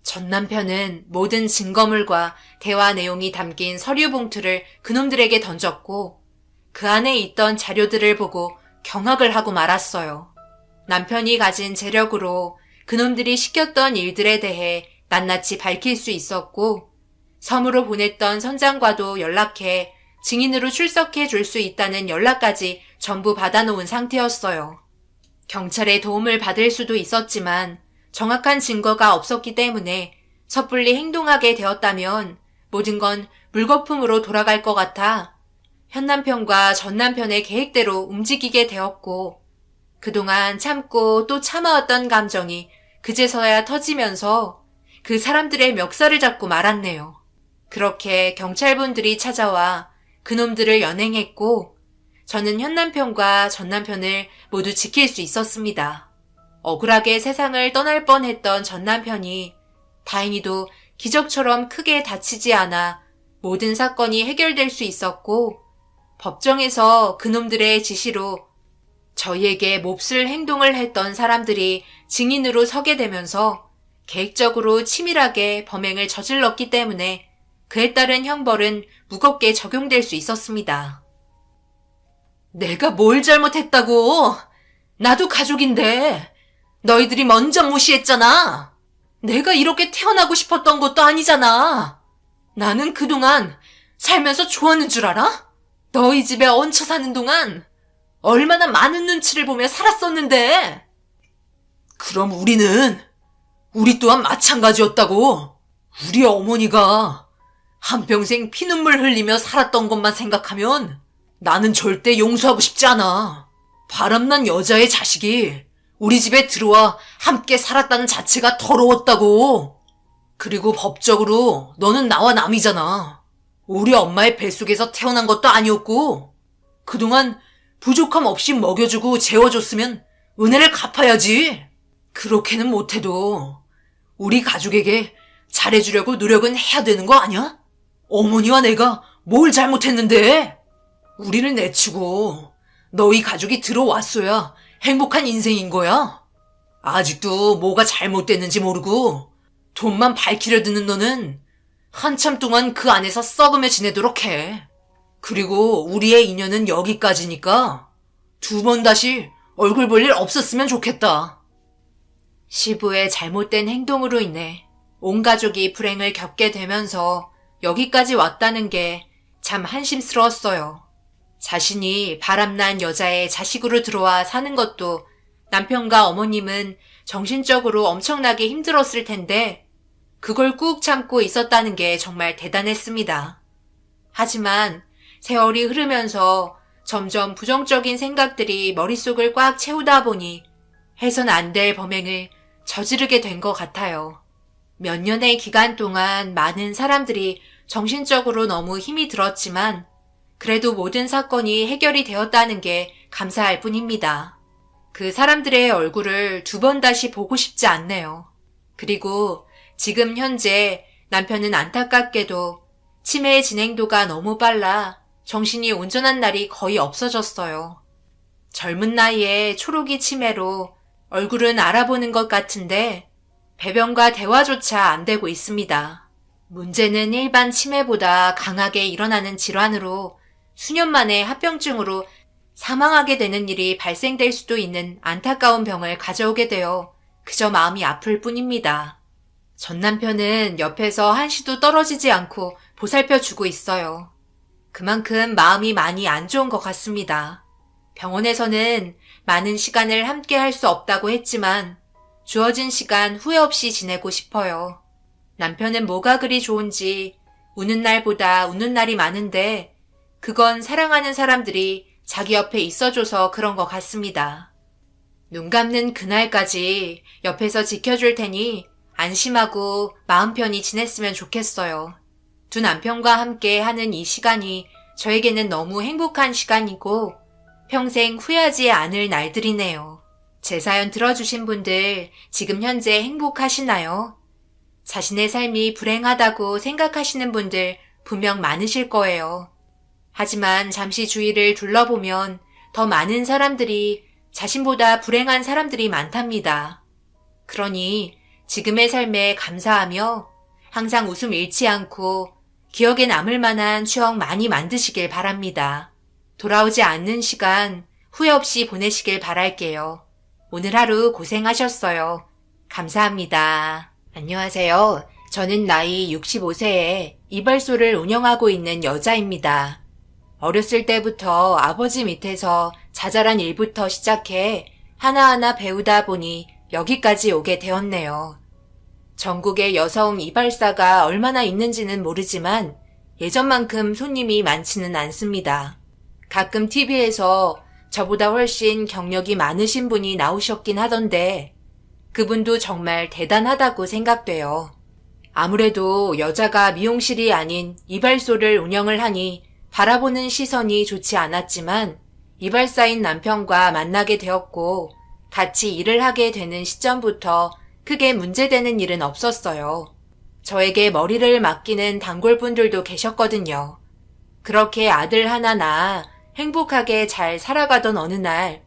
전 남편은 모든 증거물과 대화 내용이 담긴 서류 봉투를 그놈들에게 던졌고 그 안에 있던 자료들을 보고 경악을 하고 말았어요. 남편이 가진 재력으로 그놈들이 시켰던 일들에 대해 낱낱이 밝힐 수 있었고 섬으로 보냈던 선장과도 연락해 증인으로 출석해 줄 수 있다는 연락까지 전부 받아놓은 상태였어요. 경찰의 도움을 받을 수도 있었지만 정확한 증거가 없었기 때문에 섣불리 행동하게 되었다면 모든 건 물거품으로 돌아갈 것 같아 현 남편과 전 남편의 계획대로 움직이게 되었고 그동안 참고 또 참아왔던 감정이 그제서야 터지면서 그 사람들의 멱살을 잡고 말았네요. 그렇게 경찰분들이 찾아와 그놈들을 연행했고 저는 현 남편과 전 남편을 모두 지킬 수 있었습니다. 억울하게 세상을 떠날 뻔했던 전 남편이 다행히도 기적처럼 크게 다치지 않아 모든 사건이 해결될 수 있었고 법정에서 그놈들의 지시로 저희에게 몹쓸 행동을 했던 사람들이 증인으로 서게 되면서 계획적으로 치밀하게 범행을 저질렀기 때문에 그에 따른 형벌은 무겁게 적용될 수 있었습니다. 내가 뭘 잘못했다고? 나도 가족인데 너희들이 먼저 무시했잖아. 내가 이렇게 태어나고 싶었던 것도 아니잖아. 나는 그동안 살면서 좋았는 줄 알아? 너희 집에 얹혀 사는 동안 얼마나 많은 눈치를 보며 살았었는데. 그럼 우리 또한 마찬가지였다고. 우리 어머니가 한평생 피눈물 흘리며 살았던 것만 생각하면 나는 절대 용서하고 싶지 않아. 바람난 여자의 자식이 우리 집에 들어와 함께 살았다는 자체가 더러웠다고. 그리고 법적으로 너는 나와 남이잖아. 우리 엄마의 뱃속에서 태어난 것도 아니었고 그동안 부족함 없이 먹여주고 재워줬으면 은혜를 갚아야지. 그렇게는 못해도 우리 가족에게 잘해주려고 노력은 해야 되는 거 아니야? 어머니와 내가 뭘 잘못했는데? 우리를 내치고 너희 가족이 들어왔어야 행복한 인생인 거야. 아직도 뭐가 잘못됐는지 모르고 돈만 밝히려 드는 너는 한참 동안 그 안에서 썩으며 지내도록 해. 그리고 우리의 인연은 여기까지니까 2번 다시 얼굴 볼 일 없었으면 좋겠다. 시부의 잘못된 행동으로 인해 온 가족이 불행을 겪게 되면서 여기까지 왔다는 게 참 한심스러웠어요. 자신이 바람난 여자의 자식으로 들어와 사는 것도 남편과 어머님은 정신적으로 엄청나게 힘들었을 텐데 그걸 꾹 참고 있었다는 게 정말 대단했습니다. 하지만 세월이 흐르면서 점점 부정적인 생각들이 머릿속을 꽉 채우다 보니 해선 안 될 범행을 저지르게 된 것 같아요. 몇 년의 기간 동안 많은 사람들이 정신적으로 너무 힘이 들었지만 그래도 모든 사건이 해결이 되었다는 게 감사할 뿐입니다. 그 사람들의 얼굴을 2번 다시 보고 싶지 않네요. 그리고 지금 현재 남편은 안타깝게도 치매의 진행도가 너무 빨라 정신이 온전한 날이 거의 없어졌어요. 젊은 나이에 초록이 치매로 얼굴은 알아보는 것 같은데 배변과 대화조차 안 되고 있습니다. 문제는 일반 치매보다 강하게 일어나는 질환으로 수년 만에 합병증으로 사망하게 되는 일이 발생될 수도 있는 안타까운 병을 가져오게 되어 그저 마음이 아플 뿐입니다. 전 남편은 옆에서 한시도 떨어지지 않고 보살펴주고 있어요. 그만큼 마음이 많이 안 좋은 것 같습니다. 병원에서는 많은 시간을 함께 할 수 없다고 했지만 주어진 시간 후회 없이 지내고 싶어요. 남편은 뭐가 그리 좋은지 우는 날보다 웃는 날이 많은데 그건 사랑하는 사람들이 자기 옆에 있어줘서 그런 것 같습니다. 눈 감는 그날까지 옆에서 지켜줄 테니 안심하고 마음 편히 지냈으면 좋겠어요. 두 남편과 함께 하는 이 시간이 저에게는 너무 행복한 시간이고 평생 후회하지 않을 날들이네요. 제 사연 들어주신 분들 지금 현재 행복하시나요? 자신의 삶이 불행하다고 생각하시는 분들 분명 많으실 거예요. 하지만 잠시 주위를 둘러보면 더 많은 사람들이 자신보다 불행한 사람들이 많답니다. 그러니 지금의 삶에 감사하며 항상 웃음 잃지 않고 기억에 남을 만한 추억 많이 만드시길 바랍니다. 돌아오지 않는 시간 후회 없이 보내시길 바랄게요. 오늘 하루 고생하셨어요. 감사합니다. 안녕하세요. 저는 나이 65세에 이발소를 운영하고 있는 여자입니다. 어렸을 때부터 아버지 밑에서 자잘한 일부터 시작해 하나하나 배우다 보니 여기까지 오게 되었네요. 전국에 여성 이발사가 얼마나 있는지는 모르지만 예전만큼 손님이 많지는 않습니다. 가끔 TV에서 저보다 훨씬 경력이 많으신 분이 나오셨긴 하던데 그분도 정말 대단하다고 생각돼요. 아무래도 여자가 미용실이 아닌 이발소를 운영을 하니 바라보는 시선이 좋지 않았지만 이발사인 남편과 만나게 되었고 같이 일을 하게 되는 시점부터 크게 문제되는 일은 없었어요. 저에게 머리를 맡기는 단골분들도 계셨거든요. 그렇게 아들 하나 낳아 행복하게 잘 살아가던 어느 날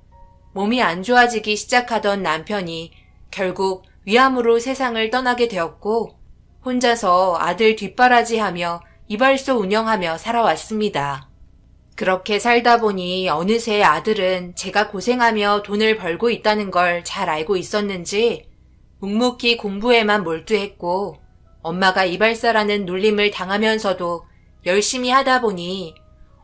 몸이 안 좋아지기 시작하던 남편이 결국 위암으로 세상을 떠나게 되었고 혼자서 아들 뒷바라지하며 이발소 운영하며 살아왔습니다. 그렇게 살다 보니 어느새 아들은 제가 고생하며 돈을 벌고 있다는 걸 잘 알고 있었는지 묵묵히 공부에만 몰두했고 엄마가 이발사라는 놀림을 당하면서도 열심히 하다 보니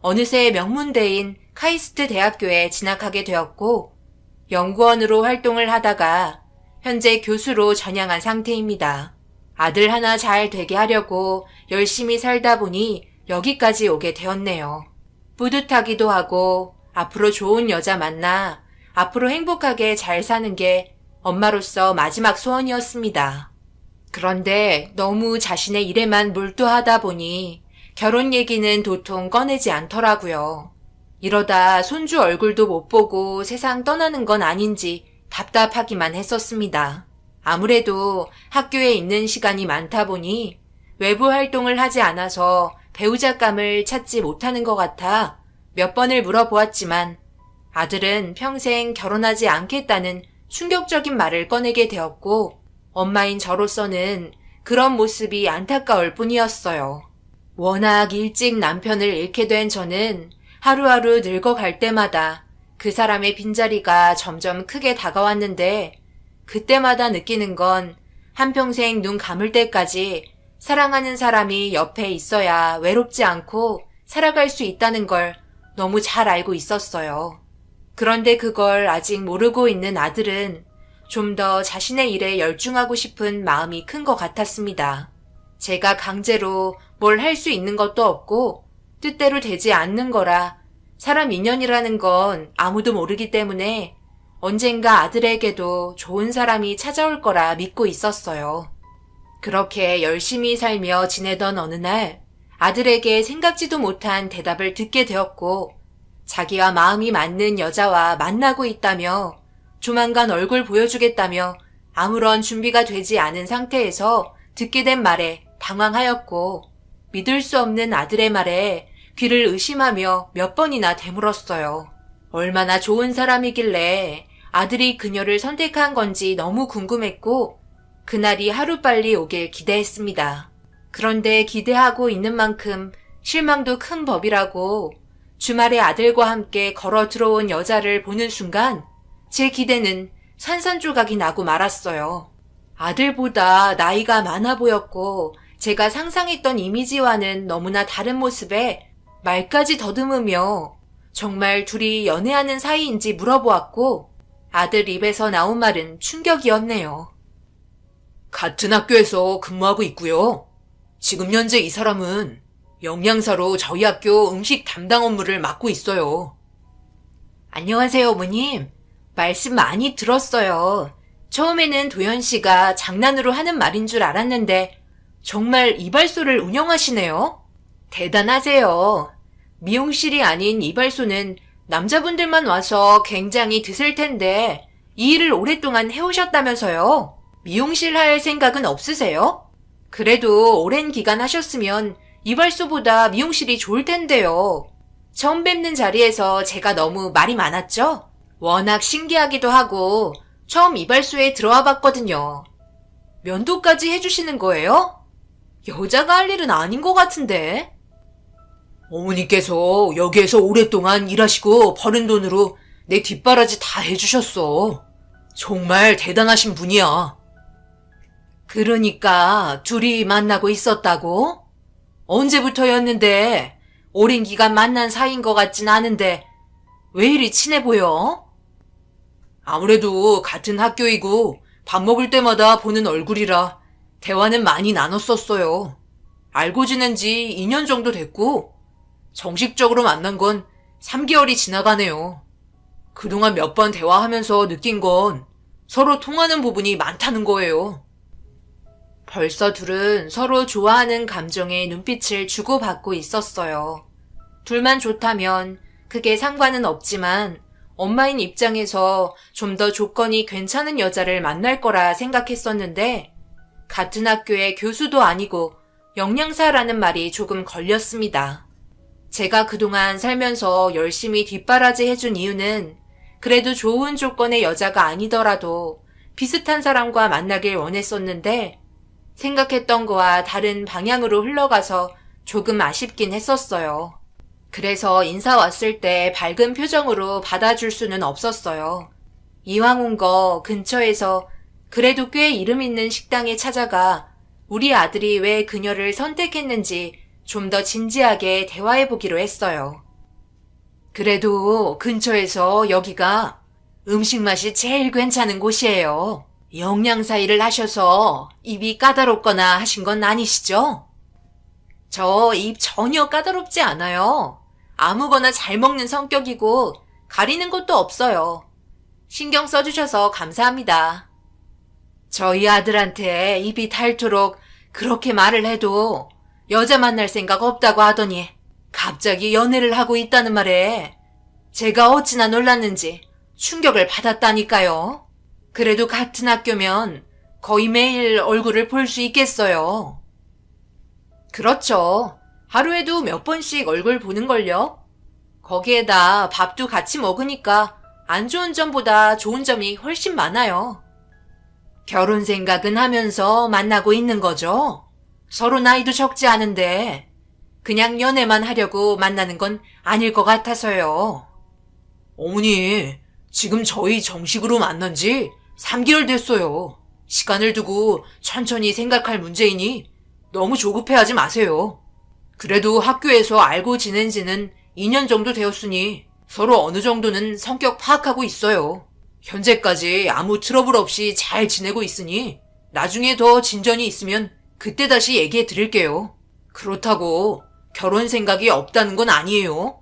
어느새 명문대인 카이스트 대학교에 진학하게 되었고 연구원으로 활동을 하다가 현재 교수로 전향한 상태입니다. 아들 하나 잘 되게 하려고 열심히 살다 보니 여기까지 오게 되었네요. 뿌듯하기도 하고 앞으로 좋은 여자 만나 앞으로 행복하게 잘 사는 게 엄마로서 마지막 소원이었습니다. 그런데 너무 자신의 일에만 몰두하다 보니 결혼 얘기는 도통 꺼내지 않더라고요. 이러다 손주 얼굴도 못 보고 세상 떠나는 건 아닌지 답답하기만 했었습니다. 아무래도 학교에 있는 시간이 많다 보니 외부 활동을 하지 않아서 배우자감을 찾지 못하는 것 같아 몇 번을 물어보았지만 아들은 평생 결혼하지 않겠다는 충격적인 말을 꺼내게 되었고 엄마인 저로서는 그런 모습이 안타까울 뿐이었어요. 워낙 일찍 남편을 잃게 된 저는 하루하루 늙어갈 때마다 그 사람의 빈자리가 점점 크게 다가왔는데 그때마다 느끼는 건 한평생 눈 감을 때까지 사랑하는 사람이 옆에 있어야 외롭지 않고 살아갈 수 있다는 걸 너무 잘 알고 있었어요. 그런데 그걸 아직 모르고 있는 아들은 좀 더 자신의 일에 열중하고 싶은 마음이 큰 것 같았습니다. 제가 강제로 뭘 할 수 있는 것도 없고 뜻대로 되지 않는 거라 사람 인연이라는 건 아무도 모르기 때문에 언젠가 아들에게도 좋은 사람이 찾아올 거라 믿고 있었어요. 그렇게 열심히 살며 지내던 어느 날 아들에게 생각지도 못한 대답을 듣게 되었고 자기와 마음이 맞는 여자와 만나고 있다며 조만간 얼굴 보여주겠다며 아무런 준비가 되지 않은 상태에서 듣게 된 말에 당황하였고 믿을 수 없는 아들의 말에 귀를 의심하며 몇 번이나 되물었어요. 얼마나 좋은 사람이길래 아들이 그녀를 선택한 건지 너무 궁금했고 그날이 하루빨리 오길 기대했습니다. 그런데 기대하고 있는 만큼 실망도 큰 법이라고 주말에 아들과 함께 걸어 들어온 여자를 보는 순간 제 기대는 산산조각이 나고 말았어요. 아들보다 나이가 많아 보였고 제가 상상했던 이미지와는 너무나 다른 모습에 말까지 더듬으며 정말 둘이 연애하는 사이인지 물어보았고 아들 입에서 나온 말은 충격이었네요. 같은 학교에서 근무하고 있고요. 지금 현재 이 사람은 영양사로 저희 학교 음식 담당 업무를 맡고 있어요. 안녕하세요, 어머님. 말씀 많이 들었어요. 처음에는 도현 씨가 장난으로 하는 말인 줄 알았는데 정말 이발소를 운영하시네요. 대단하세요. 미용실이 아닌 이발소는 남자분들만 와서 굉장히 드실 텐데 이 일을 오랫동안 해오셨다면서요. 미용실 할 생각은 없으세요? 그래도 오랜 기간 하셨으면 이발소보다 미용실이 좋을 텐데요. 처음 뵙는 자리에서 제가 너무 말이 많았죠? 워낙 신기하기도 하고 처음 이발소에 들어와 봤거든요. 면도까지 해주시는 거예요? 여자가 할 일은 아닌 것 같은데. 어머니께서 여기에서 오랫동안 일하시고 버는 돈으로 내 뒷바라지 다 해주셨어. 정말 대단하신 분이야. 그러니까 둘이 만나고 있었다고? 언제부터였는데 오랜 기간 만난 사이인 것 같진 않은데 왜 이리 친해 보여? 아무래도 같은 학교이고 밥 먹을 때마다 보는 얼굴이라 대화는 많이 나눴었어요. 알고 지낸 지 2년 정도 됐고 정식적으로 만난 건 3개월이 지나가네요. 그동안 몇 번 대화하면서 느낀 건 서로 통하는 부분이 많다는 거예요. 벌써 둘은 서로 좋아하는 감정에 눈빛을 주고받고 있었어요. 둘만 좋다면 그게 상관은 없지만 엄마인 입장에서 좀 더 조건이 괜찮은 여자를 만날 거라 생각했었는데 같은 학교의 교수도 아니고 영양사라는 말이 조금 걸렸습니다. 제가 그동안 살면서 열심히 뒷바라지 해준 이유는 그래도 좋은 조건의 여자가 아니더라도 비슷한 사람과 만나길 원했었는데 생각했던 거와 다른 방향으로 흘러가서 조금 아쉽긴 했었어요. 그래서 인사 왔을 때 밝은 표정으로 받아줄 수는 없었어요. 이왕 온 거 근처에서 그래도 꽤 이름 있는 식당에 찾아가 우리 아들이 왜 그녀를 선택했는지 좀 더 진지하게 대화해보기로 했어요. 그래도 근처에서 여기가 음식 맛이 제일 괜찮은 곳이에요. 영양사 일을 하셔서 입이 까다롭거나 하신 건 아니시죠? 저 입 전혀 까다롭지 않아요. 아무거나 잘 먹는 성격이고 가리는 것도 없어요. 신경 써주셔서 감사합니다. 저희 아들한테 입이 닳도록 그렇게 말을 해도 여자 만날 생각 없다고 하더니 갑자기 연애를 하고 있다는 말에 제가 어찌나 놀랐는지 충격을 받았다니까요. 그래도 같은 학교면 거의 매일 얼굴을 볼 수 있겠어요. 그렇죠. 하루에도 몇 번씩 얼굴 보는걸요. 거기에다 밥도 같이 먹으니까 안 좋은 점보다 좋은 점이 훨씬 많아요. 결혼 생각은 하면서 만나고 있는 거죠. 서로 나이도 적지 않은데 그냥 연애만 하려고 만나는 건 아닐 것 같아서요. 어머니, 지금 저희 정식으로 만난 지 3개월 됐어요. 시간을 두고 천천히 생각할 문제이니 너무 조급해하지 마세요. 그래도 학교에서 알고 지낸 지는 2년 정도 되었으니 서로 어느 정도는 성격 파악하고 있어요. 현재까지 아무 트러블 없이 잘 지내고 있으니 나중에 더 진전이 있으면 그때 다시 얘기해 드릴게요. 그렇다고 결혼 생각이 없다는 건 아니에요.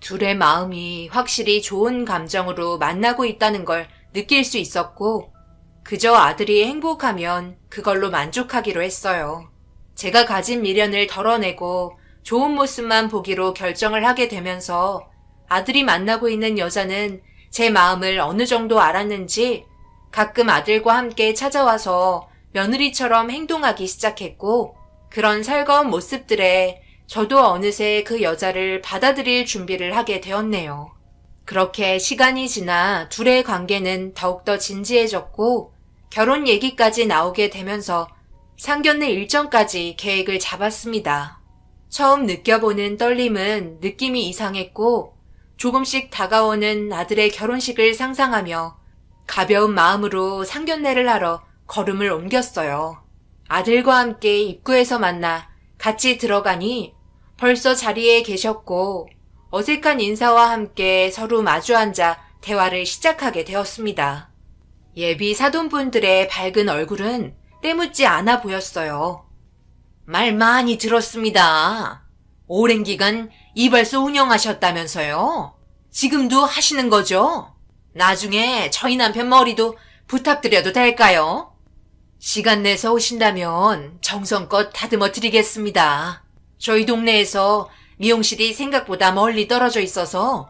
둘의 마음이 확실히 좋은 감정으로 만나고 있다는 걸 느낄 수 있었고 그저 아들이 행복하면 그걸로 만족하기로 했어요. 제가 가진 미련을 덜어내고 좋은 모습만 보기로 결정을 하게 되면서 아들이 만나고 있는 여자는 제 마음을 어느 정도 알았는지 가끔 아들과 함께 찾아와서 며느리처럼 행동하기 시작했고 그런 살가운 모습들에 저도 어느새 그 여자를 받아들일 준비를 하게 되었네요. 그렇게 시간이 지나 둘의 관계는 더욱더 진지해졌고 결혼 얘기까지 나오게 되면서 상견례 일정까지 계획을 잡았습니다. 처음 느껴보는 떨림은 느낌이 이상했고 조금씩 다가오는 아들의 결혼식을 상상하며 가벼운 마음으로 상견례를 하러 걸음을 옮겼어요. 아들과 함께 입구에서 만나 같이 들어가니 벌써 자리에 계셨고 어색한 인사와 함께 서로 마주 앉아 대화를 시작하게 되었습니다. 예비 사돈분들의 밝은 얼굴은 때묻지 않아 보였어요. 말 많이 들었습니다. 오랜 기간 이발소 운영하셨다면서요? 지금도 하시는 거죠? 나중에 저희 남편 머리도 부탁드려도 될까요? 시간 내서 오신다면 정성껏 다듬어 드리겠습니다. 저희 동네에서 미용실이 생각보다 멀리 떨어져 있어서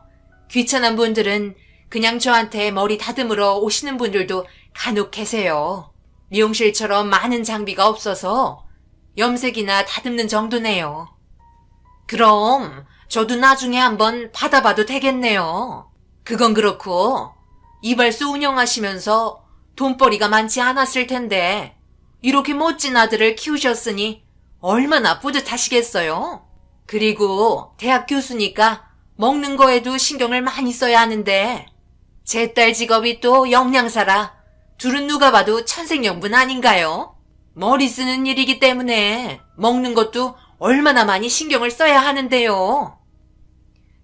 귀찮은 분들은 그냥 저한테 머리 다듬으러 오시는 분들도 간혹 계세요. 미용실처럼 많은 장비가 없어서 염색이나 다듬는 정도네요. 그럼 저도 나중에 한번 받아봐도 되겠네요. 그건 그렇고 이발소 운영하시면서 돈벌이가 많지 않았을 텐데 이렇게 멋진 아들을 키우셨으니 얼마나 뿌듯하시겠어요? 그리고 대학 교수니까 먹는 거에도 신경을 많이 써야 하는데 제 딸 직업이 또 영양사라 둘은 누가 봐도 천생연분 아닌가요? 머리 쓰는 일이기 때문에 먹는 것도 얼마나 많이 신경을 써야 하는데요.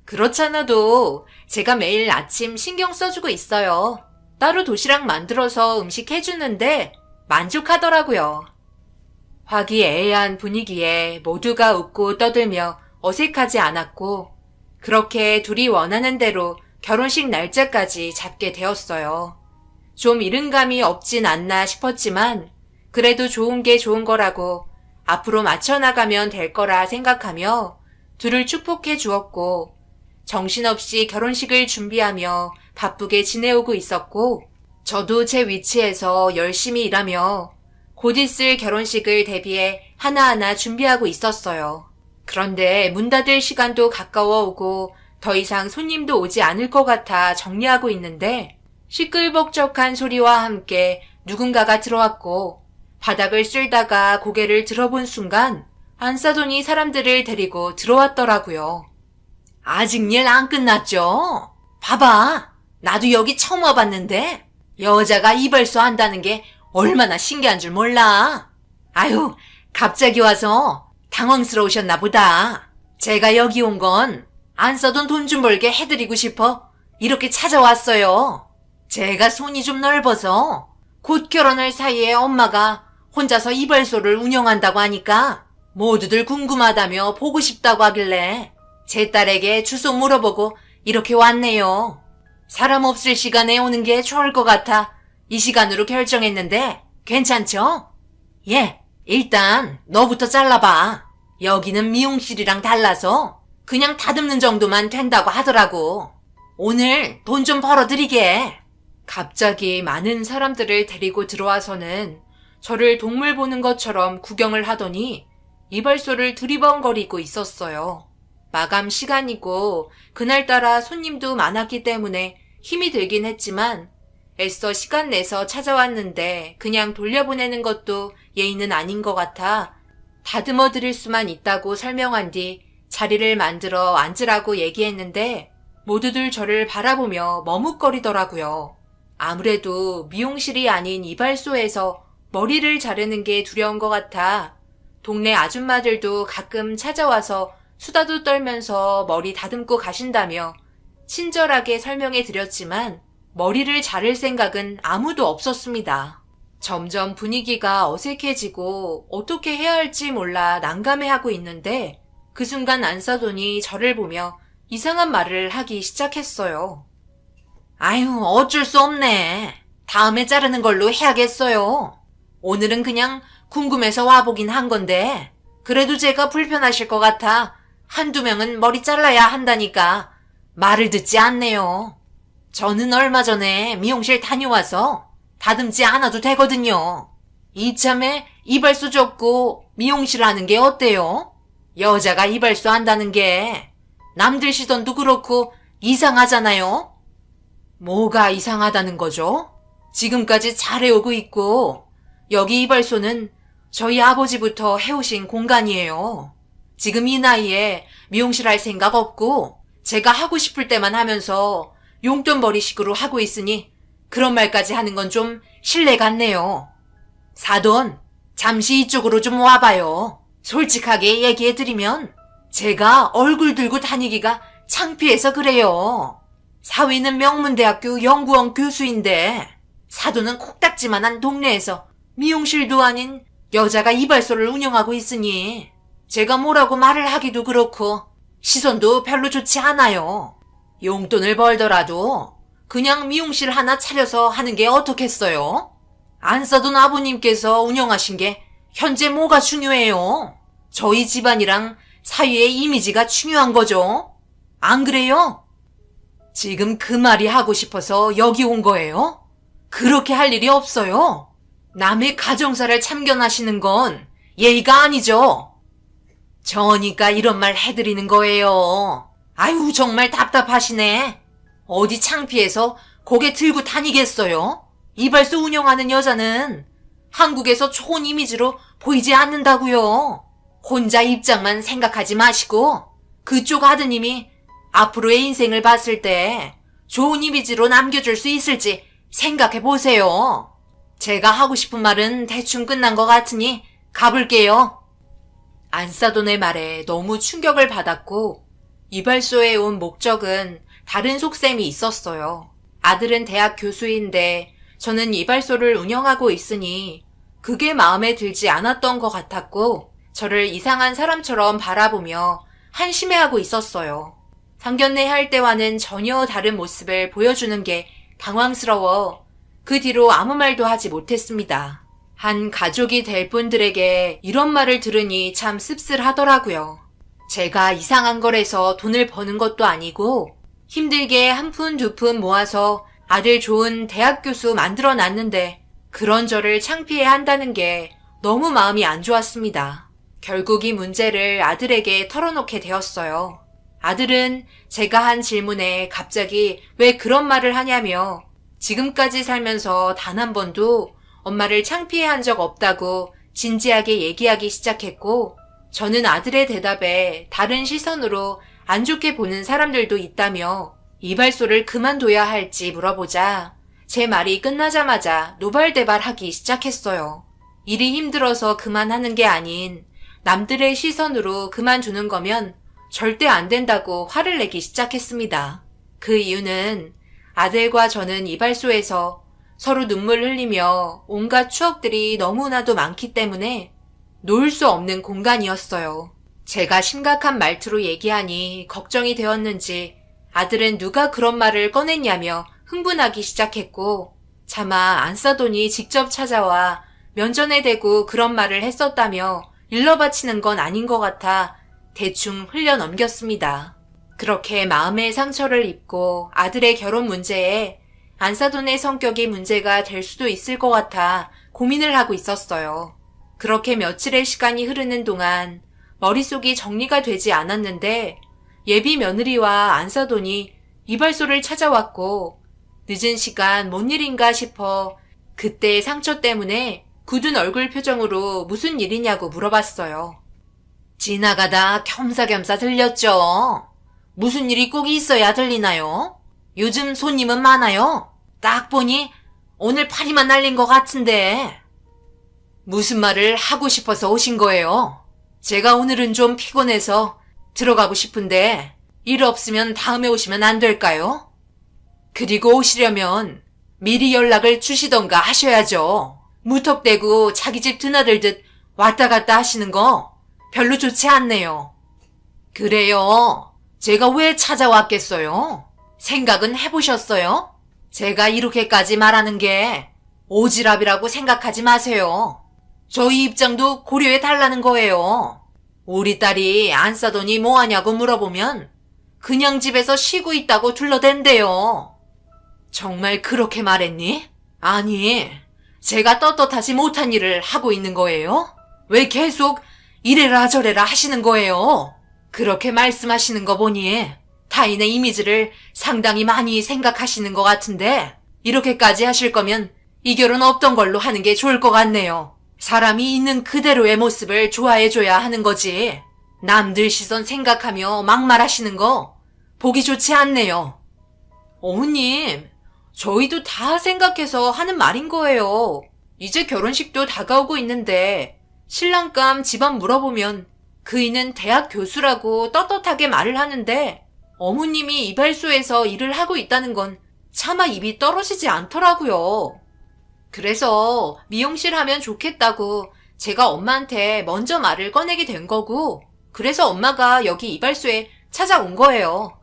그렇잖아도 제가 매일 아침 신경 써주고 있어요. 따로 도시락 만들어서 음식 해주는데 만족하더라고요. 화기애애한 분위기에 모두가 웃고 떠들며 어색하지 않았고 그렇게 둘이 원하는 대로 결혼식 날짜까지 잡게 되었어요. 좀 이른 감이 없진 않나 싶었지만 그래도 좋은 게 좋은 거라고 앞으로 맞춰나가면 될 거라 생각하며 둘을 축복해 주었고 정신없이 결혼식을 준비하며 바쁘게 지내오고 있었고 저도 제 위치에서 열심히 일하며 곧 있을 결혼식을 대비해 하나하나 준비하고 있었어요. 그런데 문 닫을 시간도 가까워 오고 더 이상 손님도 오지 않을 것 같아 정리하고 있는데 시끌벅적한 소리와 함께 누군가가 들어왔고 바닥을 쓸다가 고개를 들어본 순간 안사돈이 사람들을 데리고 들어왔더라고요. 아직 일 안 끝났죠? 봐봐. 나도 여기 처음 와봤는데 여자가 이발소 한다는 게 얼마나 신기한 줄 몰라. 아유, 갑자기 와서 당황스러우셨나 보다. 제가 여기 온 건 안사돈 돈 좀 벌게 해드리고 싶어 이렇게 찾아왔어요. 제가 손이 좀 넓어서 곧 결혼할 사이에 엄마가 혼자서 이발소를 운영한다고 하니까 모두들 궁금하다며 보고 싶다고 하길래 제 딸에게 주소 물어보고 이렇게 왔네요. 사람 없을 시간에 오는 게 좋을 것 같아 이 시간으로 결정했는데 괜찮죠? 예, 일단 너부터 잘라봐. 여기는 미용실이랑 달라서 그냥 다듬는 정도만 된다고 하더라고. 오늘 돈 좀 벌어드리게. 갑자기 많은 사람들을 데리고 들어와서는 저를 동물 보는 것처럼 구경을 하더니 이발소를 두리번거리고 있었어요. 마감 시간이고 그날따라 손님도 많았기 때문에 힘이 들긴 했지만 애써 시간 내서 찾아왔는데 그냥 돌려보내는 것도 예의는 아닌 것 같아 다듬어 드릴 수만 있다고 설명한 뒤 자리를 만들어 앉으라고 얘기했는데 모두들 저를 바라보며 머뭇거리더라고요. 아무래도 미용실이 아닌 이발소에서 머리를 자르는 게 두려운 것 같아 동네 아줌마들도 가끔 찾아와서 수다도 떨면서 머리 다듬고 가신다며 친절하게 설명해 드렸지만 머리를 자를 생각은 아무도 없었습니다. 점점 분위기가 어색해지고 어떻게 해야 할지 몰라 난감해하고 있는데 그 순간 안사돈이 저를 보며 이상한 말을 하기 시작했어요. 아유, 어쩔 수 없네. 다음에 자르는 걸로 해야겠어요. 오늘은 그냥 궁금해서 와보긴 한 건데 그래도 제가 불편하실 것 같아 한두 명은 머리 잘라야 한다니까 말을 듣지 않네요. 저는 얼마 전에 미용실 다녀와서 다듬지 않아도 되거든요. 이참에 이발소 접고 미용실 하는 게 어때요? 여자가 이발소 한다는 게 남들 시선도 그렇고 이상하잖아요? 뭐가 이상하다는 거죠? 지금까지 잘해오고 있고 여기 이발소는 저희 아버지부터 해오신 공간이에요. 지금 이 나이에 미용실 할 생각 없고 제가 하고 싶을 때만 하면서 용돈벌이식으로 하고 있으니 그런 말까지 하는 건 좀 실례 같네요. 사돈, 잠시 이쪽으로 좀 와봐요. 솔직하게 얘기해드리면 제가 얼굴 들고 다니기가 창피해서 그래요. 사위는 명문대학교 연구원 교수인데 사돈은 콕딱지만한 동네에서 미용실도 아닌 여자가 이발소를 운영하고 있으니 제가 뭐라고 말을 하기도 그렇고 시선도 별로 좋지 않아요. 용돈을 벌더라도 그냥 미용실 하나 차려서 하는 게 어떻겠어요? 안사돈 아버님께서 운영하신 게 현재 뭐가 중요해요? 저희 집안이랑 사위의 이미지가 중요한 거죠. 안 그래요? 지금 그 말이 하고 싶어서 여기 온 거예요? 그렇게 할 일이 없어요. 남의 가정사를 참견하시는 건 예의가 아니죠. 저니까 이런 말 해드리는 거예요. 아유, 정말 답답하시네. 어디 창피해서 고개 들고 다니겠어요? 이발소 운영하는 여자는 한국에서 좋은 이미지로 보이지 않는다고요. 혼자 입장만 생각하지 마시고 그쪽 아드님이 앞으로의 인생을 봤을 때 좋은 이미지로 남겨줄 수 있을지 생각해 보세요. 제가 하고 싶은 말은 대충 끝난 것 같으니 가볼게요. 안사돈의 말에 너무 충격을 받았고 이발소에 온 목적은 다른 속셈이 있었어요. 아들은 대학 교수인데 저는 이발소를 운영하고 있으니 그게 마음에 들지 않았던 것 같았고 저를 이상한 사람처럼 바라보며 한심해하고 있었어요. 상견례 할 때와는 전혀 다른 모습을 보여주는 게 당황스러워 그 뒤로 아무 말도 하지 못했습니다. 한 가족이 될 분들에게 이런 말을 들으니 참 씁쓸하더라고요. 제가 이상한 거래서 돈을 버는 것도 아니고 힘들게 한 푼 두 푼 모아서 아들 좋은 대학 교수 만들어 놨는데 그런 저를 창피해 한다는 게 너무 마음이 안 좋았습니다. 결국 이 문제를 아들에게 털어놓게 되었어요. 아들은 제가 한 질문에 갑자기 왜 그런 말을 하냐며 지금까지 살면서 단 한 번도 엄마를 창피해 한 적 없다고 진지하게 얘기하기 시작했고 저는 아들의 대답에 다른 시선으로 안 좋게 보는 사람들도 있다며 이발소를 그만둬야 할지 물어보자 제 말이 끝나자마자 노발대발하기 시작했어요. 일이 힘들어서 그만하는 게 아닌 남들의 시선으로 그만두는 거면 절대 안 된다고 화를 내기 시작했습니다. 그 이유는 아들과 저는 이발소에서 서로 눈물 흘리며 온갖 추억들이 너무나도 많기 때문에 놓을 수 없는 공간이었어요. 제가 심각한 말투로 얘기하니 걱정이 되었는지 아들은 누가 그런 말을 꺼냈냐며 흥분하기 시작했고, 차마 안사돈이 직접 찾아와 면전에 대고 그런 말을 했었다며 일러 바치는 건 아닌 것 같아 대충 흘려 넘겼습니다. 그렇게 마음의 상처를 입고 아들의 결혼 문제에 안사돈의 성격이 문제가 될 수도 있을 것 같아 고민을 하고 있었어요. 그렇게 며칠의 시간이 흐르는 동안 머릿속이 정리가 되지 않았는데 예비 며느리와 안사돈이 이발소를 찾아왔고 늦은 시간 뭔 일인가 싶어 그때의 상처 때문에 굳은 얼굴 표정으로 무슨 일이냐고 물어봤어요. 지나가다 겸사겸사 들렸죠. 무슨 일이 꼭 있어야 들리나요? 요즘 손님은 많아요. 딱 보니 오늘 파리만 날린 것 같은데. 무슨 말을 하고 싶어서 오신 거예요? 제가 오늘은 좀 피곤해서 들어가고 싶은데 일 없으면 다음에 오시면 안 될까요? 그리고 오시려면 미리 연락을 주시던가 하셔야죠. 무턱대고 자기 집 드나들듯 왔다 갔다 하시는 거 별로 좋지 않네요. 그래요. 제가 왜 찾아왔겠어요? 생각은 해보셨어요? 제가 이렇게까지 말하는 게 오지랖이라고 생각하지 마세요. 저희 입장도 고려해 달라는 거예요. 우리 딸이 안사돈이 뭐하냐고 물어보면 그냥 집에서 쉬고 있다고 둘러댄대요. 정말 그렇게 말했니? 아니, 제가 떳떳하지 못한 일을 하고 있는 거예요? 왜 계속 이래라 저래라 하시는 거예요? 그렇게 말씀하시는 거 보니 타인의 이미지를 상당히 많이 생각하시는 것 같은데 이렇게까지 하실 거면 이 결혼 없던 걸로 하는 게 좋을 것 같네요. 사람이 있는 그대로의 모습을 좋아해줘야 하는 거지. 남들 시선 생각하며 막말하시는 거 보기 좋지 않네요. 어머님, 저희도 다 생각해서 하는 말인 거예요. 이제 결혼식도 다가오고 있는데 신랑감 집안 물어보면 그이는 대학 교수라고 떳떳하게 말을 하는데 어머님이 이발소에서 일을 하고 있다는 건 차마 입이 떨어지지 않더라고요. 그래서 미용실 하면 좋겠다고 제가 엄마한테 먼저 말을 꺼내게 된 거고 그래서 엄마가 여기 이발소에 찾아온 거예요.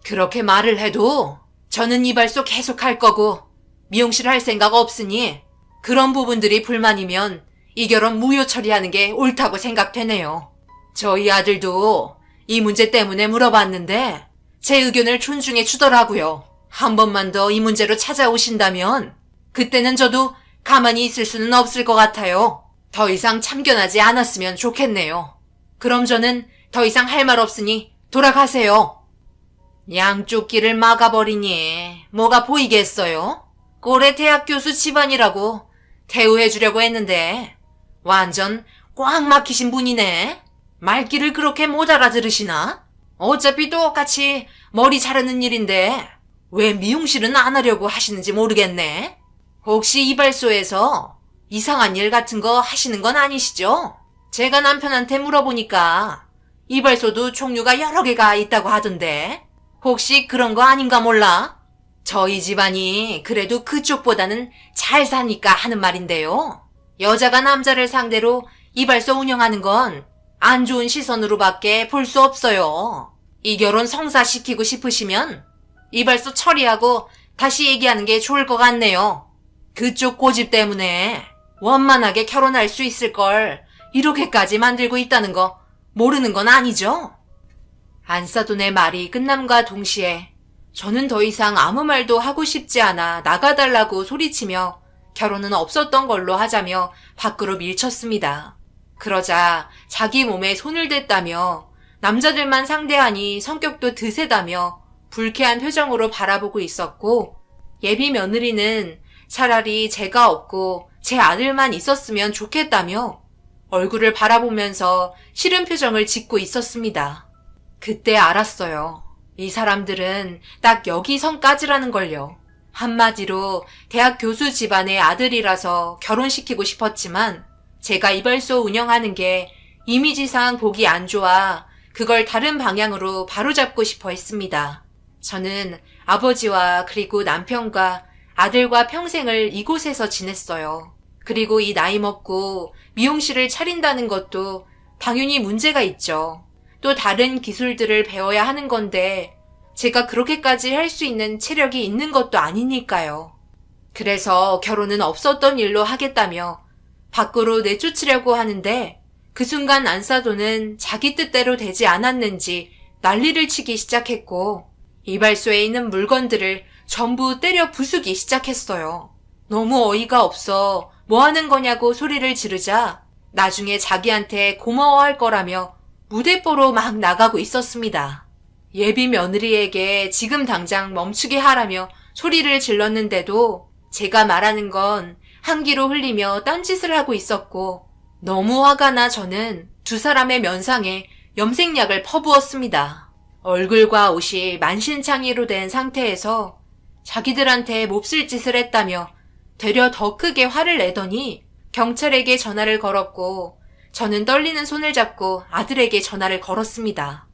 그렇게 말을 해도 저는 이발소 계속 할 거고 미용실 할 생각 없으니 그런 부분들이 불만이면 이 결혼 무효 처리하는 게 옳다고 생각되네요. 저희 아들도 이 문제 때문에 물어봤는데 제 의견을 존중해 주더라고요. 한 번만 더 이 문제로 찾아오신다면 그때는 저도 가만히 있을 수는 없을 것 같아요. 더 이상 참견하지 않았으면 좋겠네요. 그럼 저는 더 이상 할 말 없으니 돌아가세요. 양쪽 길을 막아버리니 뭐가 보이겠어요? 꼴의 대학 교수 집안이라고 대우해주려고 했는데 완전 꽉 막히신 분이네. 말귀를 그렇게 못 알아들으시나? 어차피 똑같이 머리 자르는 일인데 왜 미용실은 안 하려고 하시는지 모르겠네. 혹시 이발소에서 이상한 일 같은 거 하시는 건 아니시죠? 제가 남편한테 물어보니까 이발소도 종류가 여러 개가 있다고 하던데 혹시 그런 거 아닌가 몰라? 저희 집안이 그래도 그쪽보다는 잘 사니까 하는 말인데요. 여자가 남자를 상대로 이발소 운영하는 건 안 좋은 시선으로밖에 볼 수 없어요. 이 결혼 성사시키고 싶으시면 이발소 처리하고 다시 얘기하는 게 좋을 것 같네요. 그쪽 고집 때문에 원만하게 결혼할 수 있을 걸 이렇게까지 만들고 있다는 거 모르는 건 아니죠? 안사돈의 말이 끝남과 동시에 저는 더 이상 아무 말도 하고 싶지 않아 나가달라고 소리치며 결혼은 없었던 걸로 하자며 밖으로 밀쳤습니다. 그러자 자기 몸에 손을 댔다며 남자들만 상대하니 성격도 드세다며 불쾌한 표정으로 바라보고 있었고 예비 며느리는 차라리 제가 없고 제 아들만 있었으면 좋겠다며 얼굴을 바라보면서 싫은 표정을 짓고 있었습니다. 그때 알았어요. 이 사람들은 딱 여기 선까지라는 걸요. 한마디로 대학 교수 집안의 아들이라서 결혼시키고 싶었지만 제가 이발소 운영하는 게 이미지상 보기 안 좋아 그걸 다른 방향으로 바로잡고 싶어 했습니다. 저는 아버지와 그리고 남편과 아들과 평생을 이곳에서 지냈어요. 그리고 이 나이 먹고 미용실을 차린다는 것도 당연히 문제가 있죠. 또 다른 기술들을 배워야 하는 건데 제가 그렇게까지 할 수 있는 체력이 있는 것도 아니니까요. 그래서 결혼은 없었던 일로 하겠다며 밖으로 내쫓으려고 하는데 그 순간 안사도는 자기 뜻대로 되지 않았는지 난리를 치기 시작했고 이발소에 있는 물건들을 전부 때려 부수기 시작했어요. 너무 어이가 없어 뭐 하는 거냐고 소리를 지르자 나중에 자기한테 고마워할 거라며 무대뽀로 막 나가고 있었습니다. 예비 며느리에게 지금 당장 멈추게 하라며 소리를 질렀는데도 제가 말하는 건 한기로 흘리며 딴짓을 하고 있었고 너무 화가 나 저는 두 사람의 면상에 염색약을 퍼부었습니다. 얼굴과 옷이 만신창이로 된 상태에서 자기들한테 몹쓸 짓을 했다며 되려 더 크게 화를 내더니 경찰에게 전화를 걸었고 저는 떨리는 손을 잡고 아들에게 전화를 걸었습니다.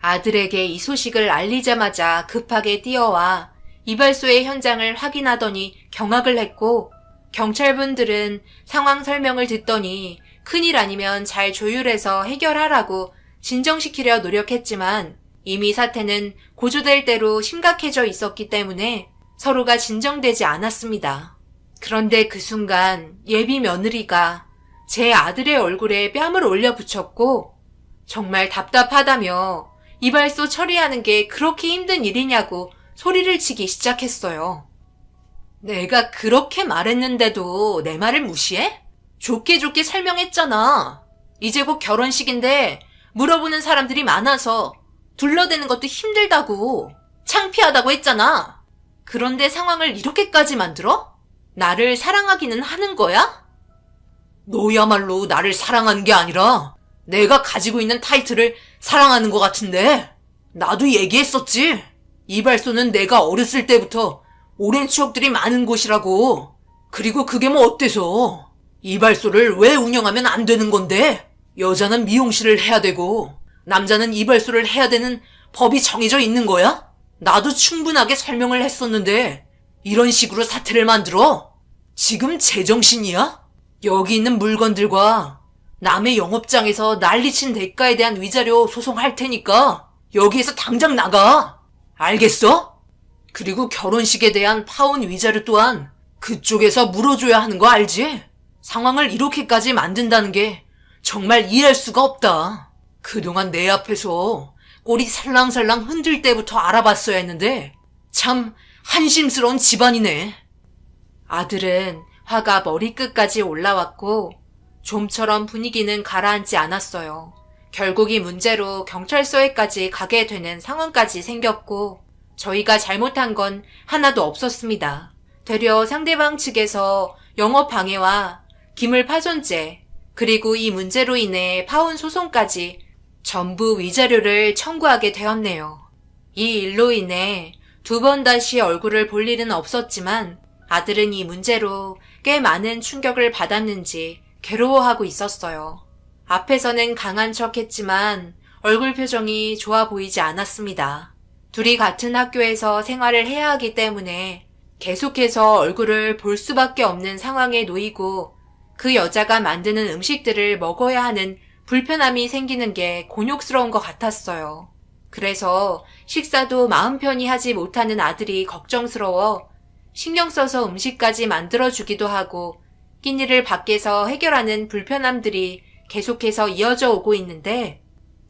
아들에게 이 소식을 알리자마자 급하게 뛰어와 이발소의 현장을 확인하더니 경악을 했고 경찰분들은 상황 설명을 듣더니 큰일 아니면 잘 조율해서 해결하라고 진정시키려 노력했지만 이미 사태는 고조될 대로 심각해져 있었기 때문에 서로가 진정되지 않았습니다. 그런데 그 순간 예비 며느리가 제 아들의 얼굴에 뺨을 올려 붙였고 정말 답답하다며 이발소 처리하는 게 그렇게 힘든 일이냐고 소리를 치기 시작했어요. 내가 그렇게 말했는데도 내 말을 무시해? 좋게 좋게 설명했잖아. 이제 곧 결혼식인데 물어보는 사람들이 많아서 둘러대는 것도 힘들다고, 창피하다고 했잖아. 그런데 상황을 이렇게까지 만들어? 나를 사랑하기는 하는 거야? 너야말로 나를 사랑하는 게 아니라 내가 가지고 있는 타이틀을 사랑하는 것 같은데. 나도 얘기했었지. 이발소는 내가 어렸을 때부터 오랜 추억들이 많은 곳이라고. 그리고 그게 뭐 어때서? 이발소를 왜 운영하면 안 되는 건데? 여자는 미용실을 해야 되고 남자는 이발소를 해야 되는 법이 정해져 있는 거야? 나도 충분하게 설명을 했었는데 이런 식으로 사태를 만들어? 지금 제정신이야? 여기 있는 물건들과 남의 영업장에서 난리친 대가에 대한 위자료 소송할 테니까 여기에서 당장 나가. 알겠어? 그리고 결혼식에 대한 파혼 위자료 또한 그쪽에서 물어줘야 하는 거 알지? 상황을 이렇게까지 만든다는 게 정말 이해할 수가 없다. 그동안 내 앞에서 꼬리 살랑살랑 흔들 때부터 알아봤어야 했는데 참 한심스러운 집안이네. 아들은 화가 머리끝까지 올라왔고 좀처럼 분위기는 가라앉지 않았어요. 결국 이 문제로 경찰서에까지 가게 되는 상황까지 생겼고 저희가 잘못한 건 하나도 없었습니다. 되려 상대방 측에서 영업 방해와 기물파손죄 그리고 이 문제로 인해 파혼 소송까지 전부 위자료를 청구하게 되었네요. 이 일로 인해 두 번 다시 얼굴을 볼 일은 없었지만 아들은 이 문제로 꽤 많은 충격을 받았는지 괴로워하고 있었어요. 앞에서는 강한 척했지만 얼굴 표정이 좋아 보이지 않았습니다. 둘이 같은 학교에서 생활을 해야 하기 때문에 계속해서 얼굴을 볼 수밖에 없는 상황에 놓이고 그 여자가 만드는 음식들을 먹어야 하는 불편함이 생기는 게 곤욕스러운 것 같았어요. 그래서 식사도 마음 편히 하지 못하는 아들이 걱정스러워 신경 써서 음식까지 만들어주기도 하고 끼니를 밖에서 해결하는 불편함들이 계속해서 이어져 오고 있는데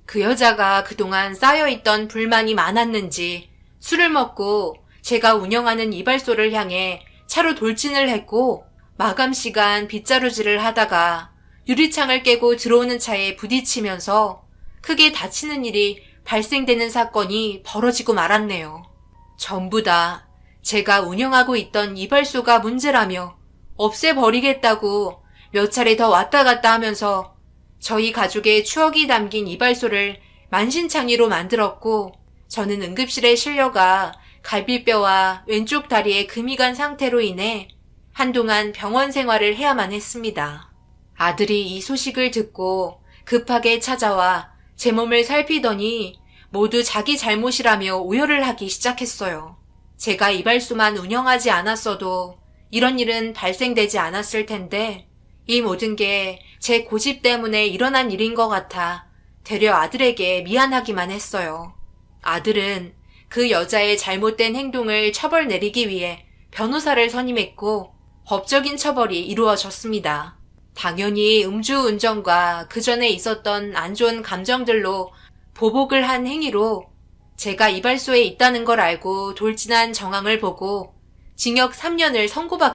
그 여자가 그동안 쌓여있던 불만이 많았는지 술을 먹고 제가 운영하는 이발소를 향해 차로 돌진을 했고 마감 시간 빗자루질을 하다가 유리창을 깨고 들어오는 차에 부딪히면서 크게 다치는 일이 발생되는 사건이 벌어지고 말았네요. 전부 다 제가 운영하고 있던 이발소가 문제라며 없애버리겠다고 몇 차례 더 왔다 갔다 하면서 저희 가족의 추억이 담긴 이발소를 만신창이로 만들었고 저는 응급실에 실려가 갈비뼈와 왼쪽 다리에 금이 간 상태로 인해 한동안 병원 생활을 해야만 했습니다. 아들이 이 소식을 듣고 급하게 찾아와 제 몸을 살피더니 모두 자기 잘못이라며 오열을 하기 시작했어요. 제가 이발소만 운영하지 않았어도 이런 일은 발생되지 않았을 텐데 이 모든 게 제 고집 때문에 일어난 일인 것 같아 되려 아들에게 미안하기만 했어요. 아들은 그 여자의 잘못된 행동을 처벌 내리기 위해 변호사를 선임했고 법적인 처벌이 이루어졌습니다. 당연히 음주운전과 그 전에 있었던 안 좋은 감정들로 보복을 한 행위로 제가 이발소에 있다는 걸 알고 돌진한 정황을 보고 징역 3년을 선고받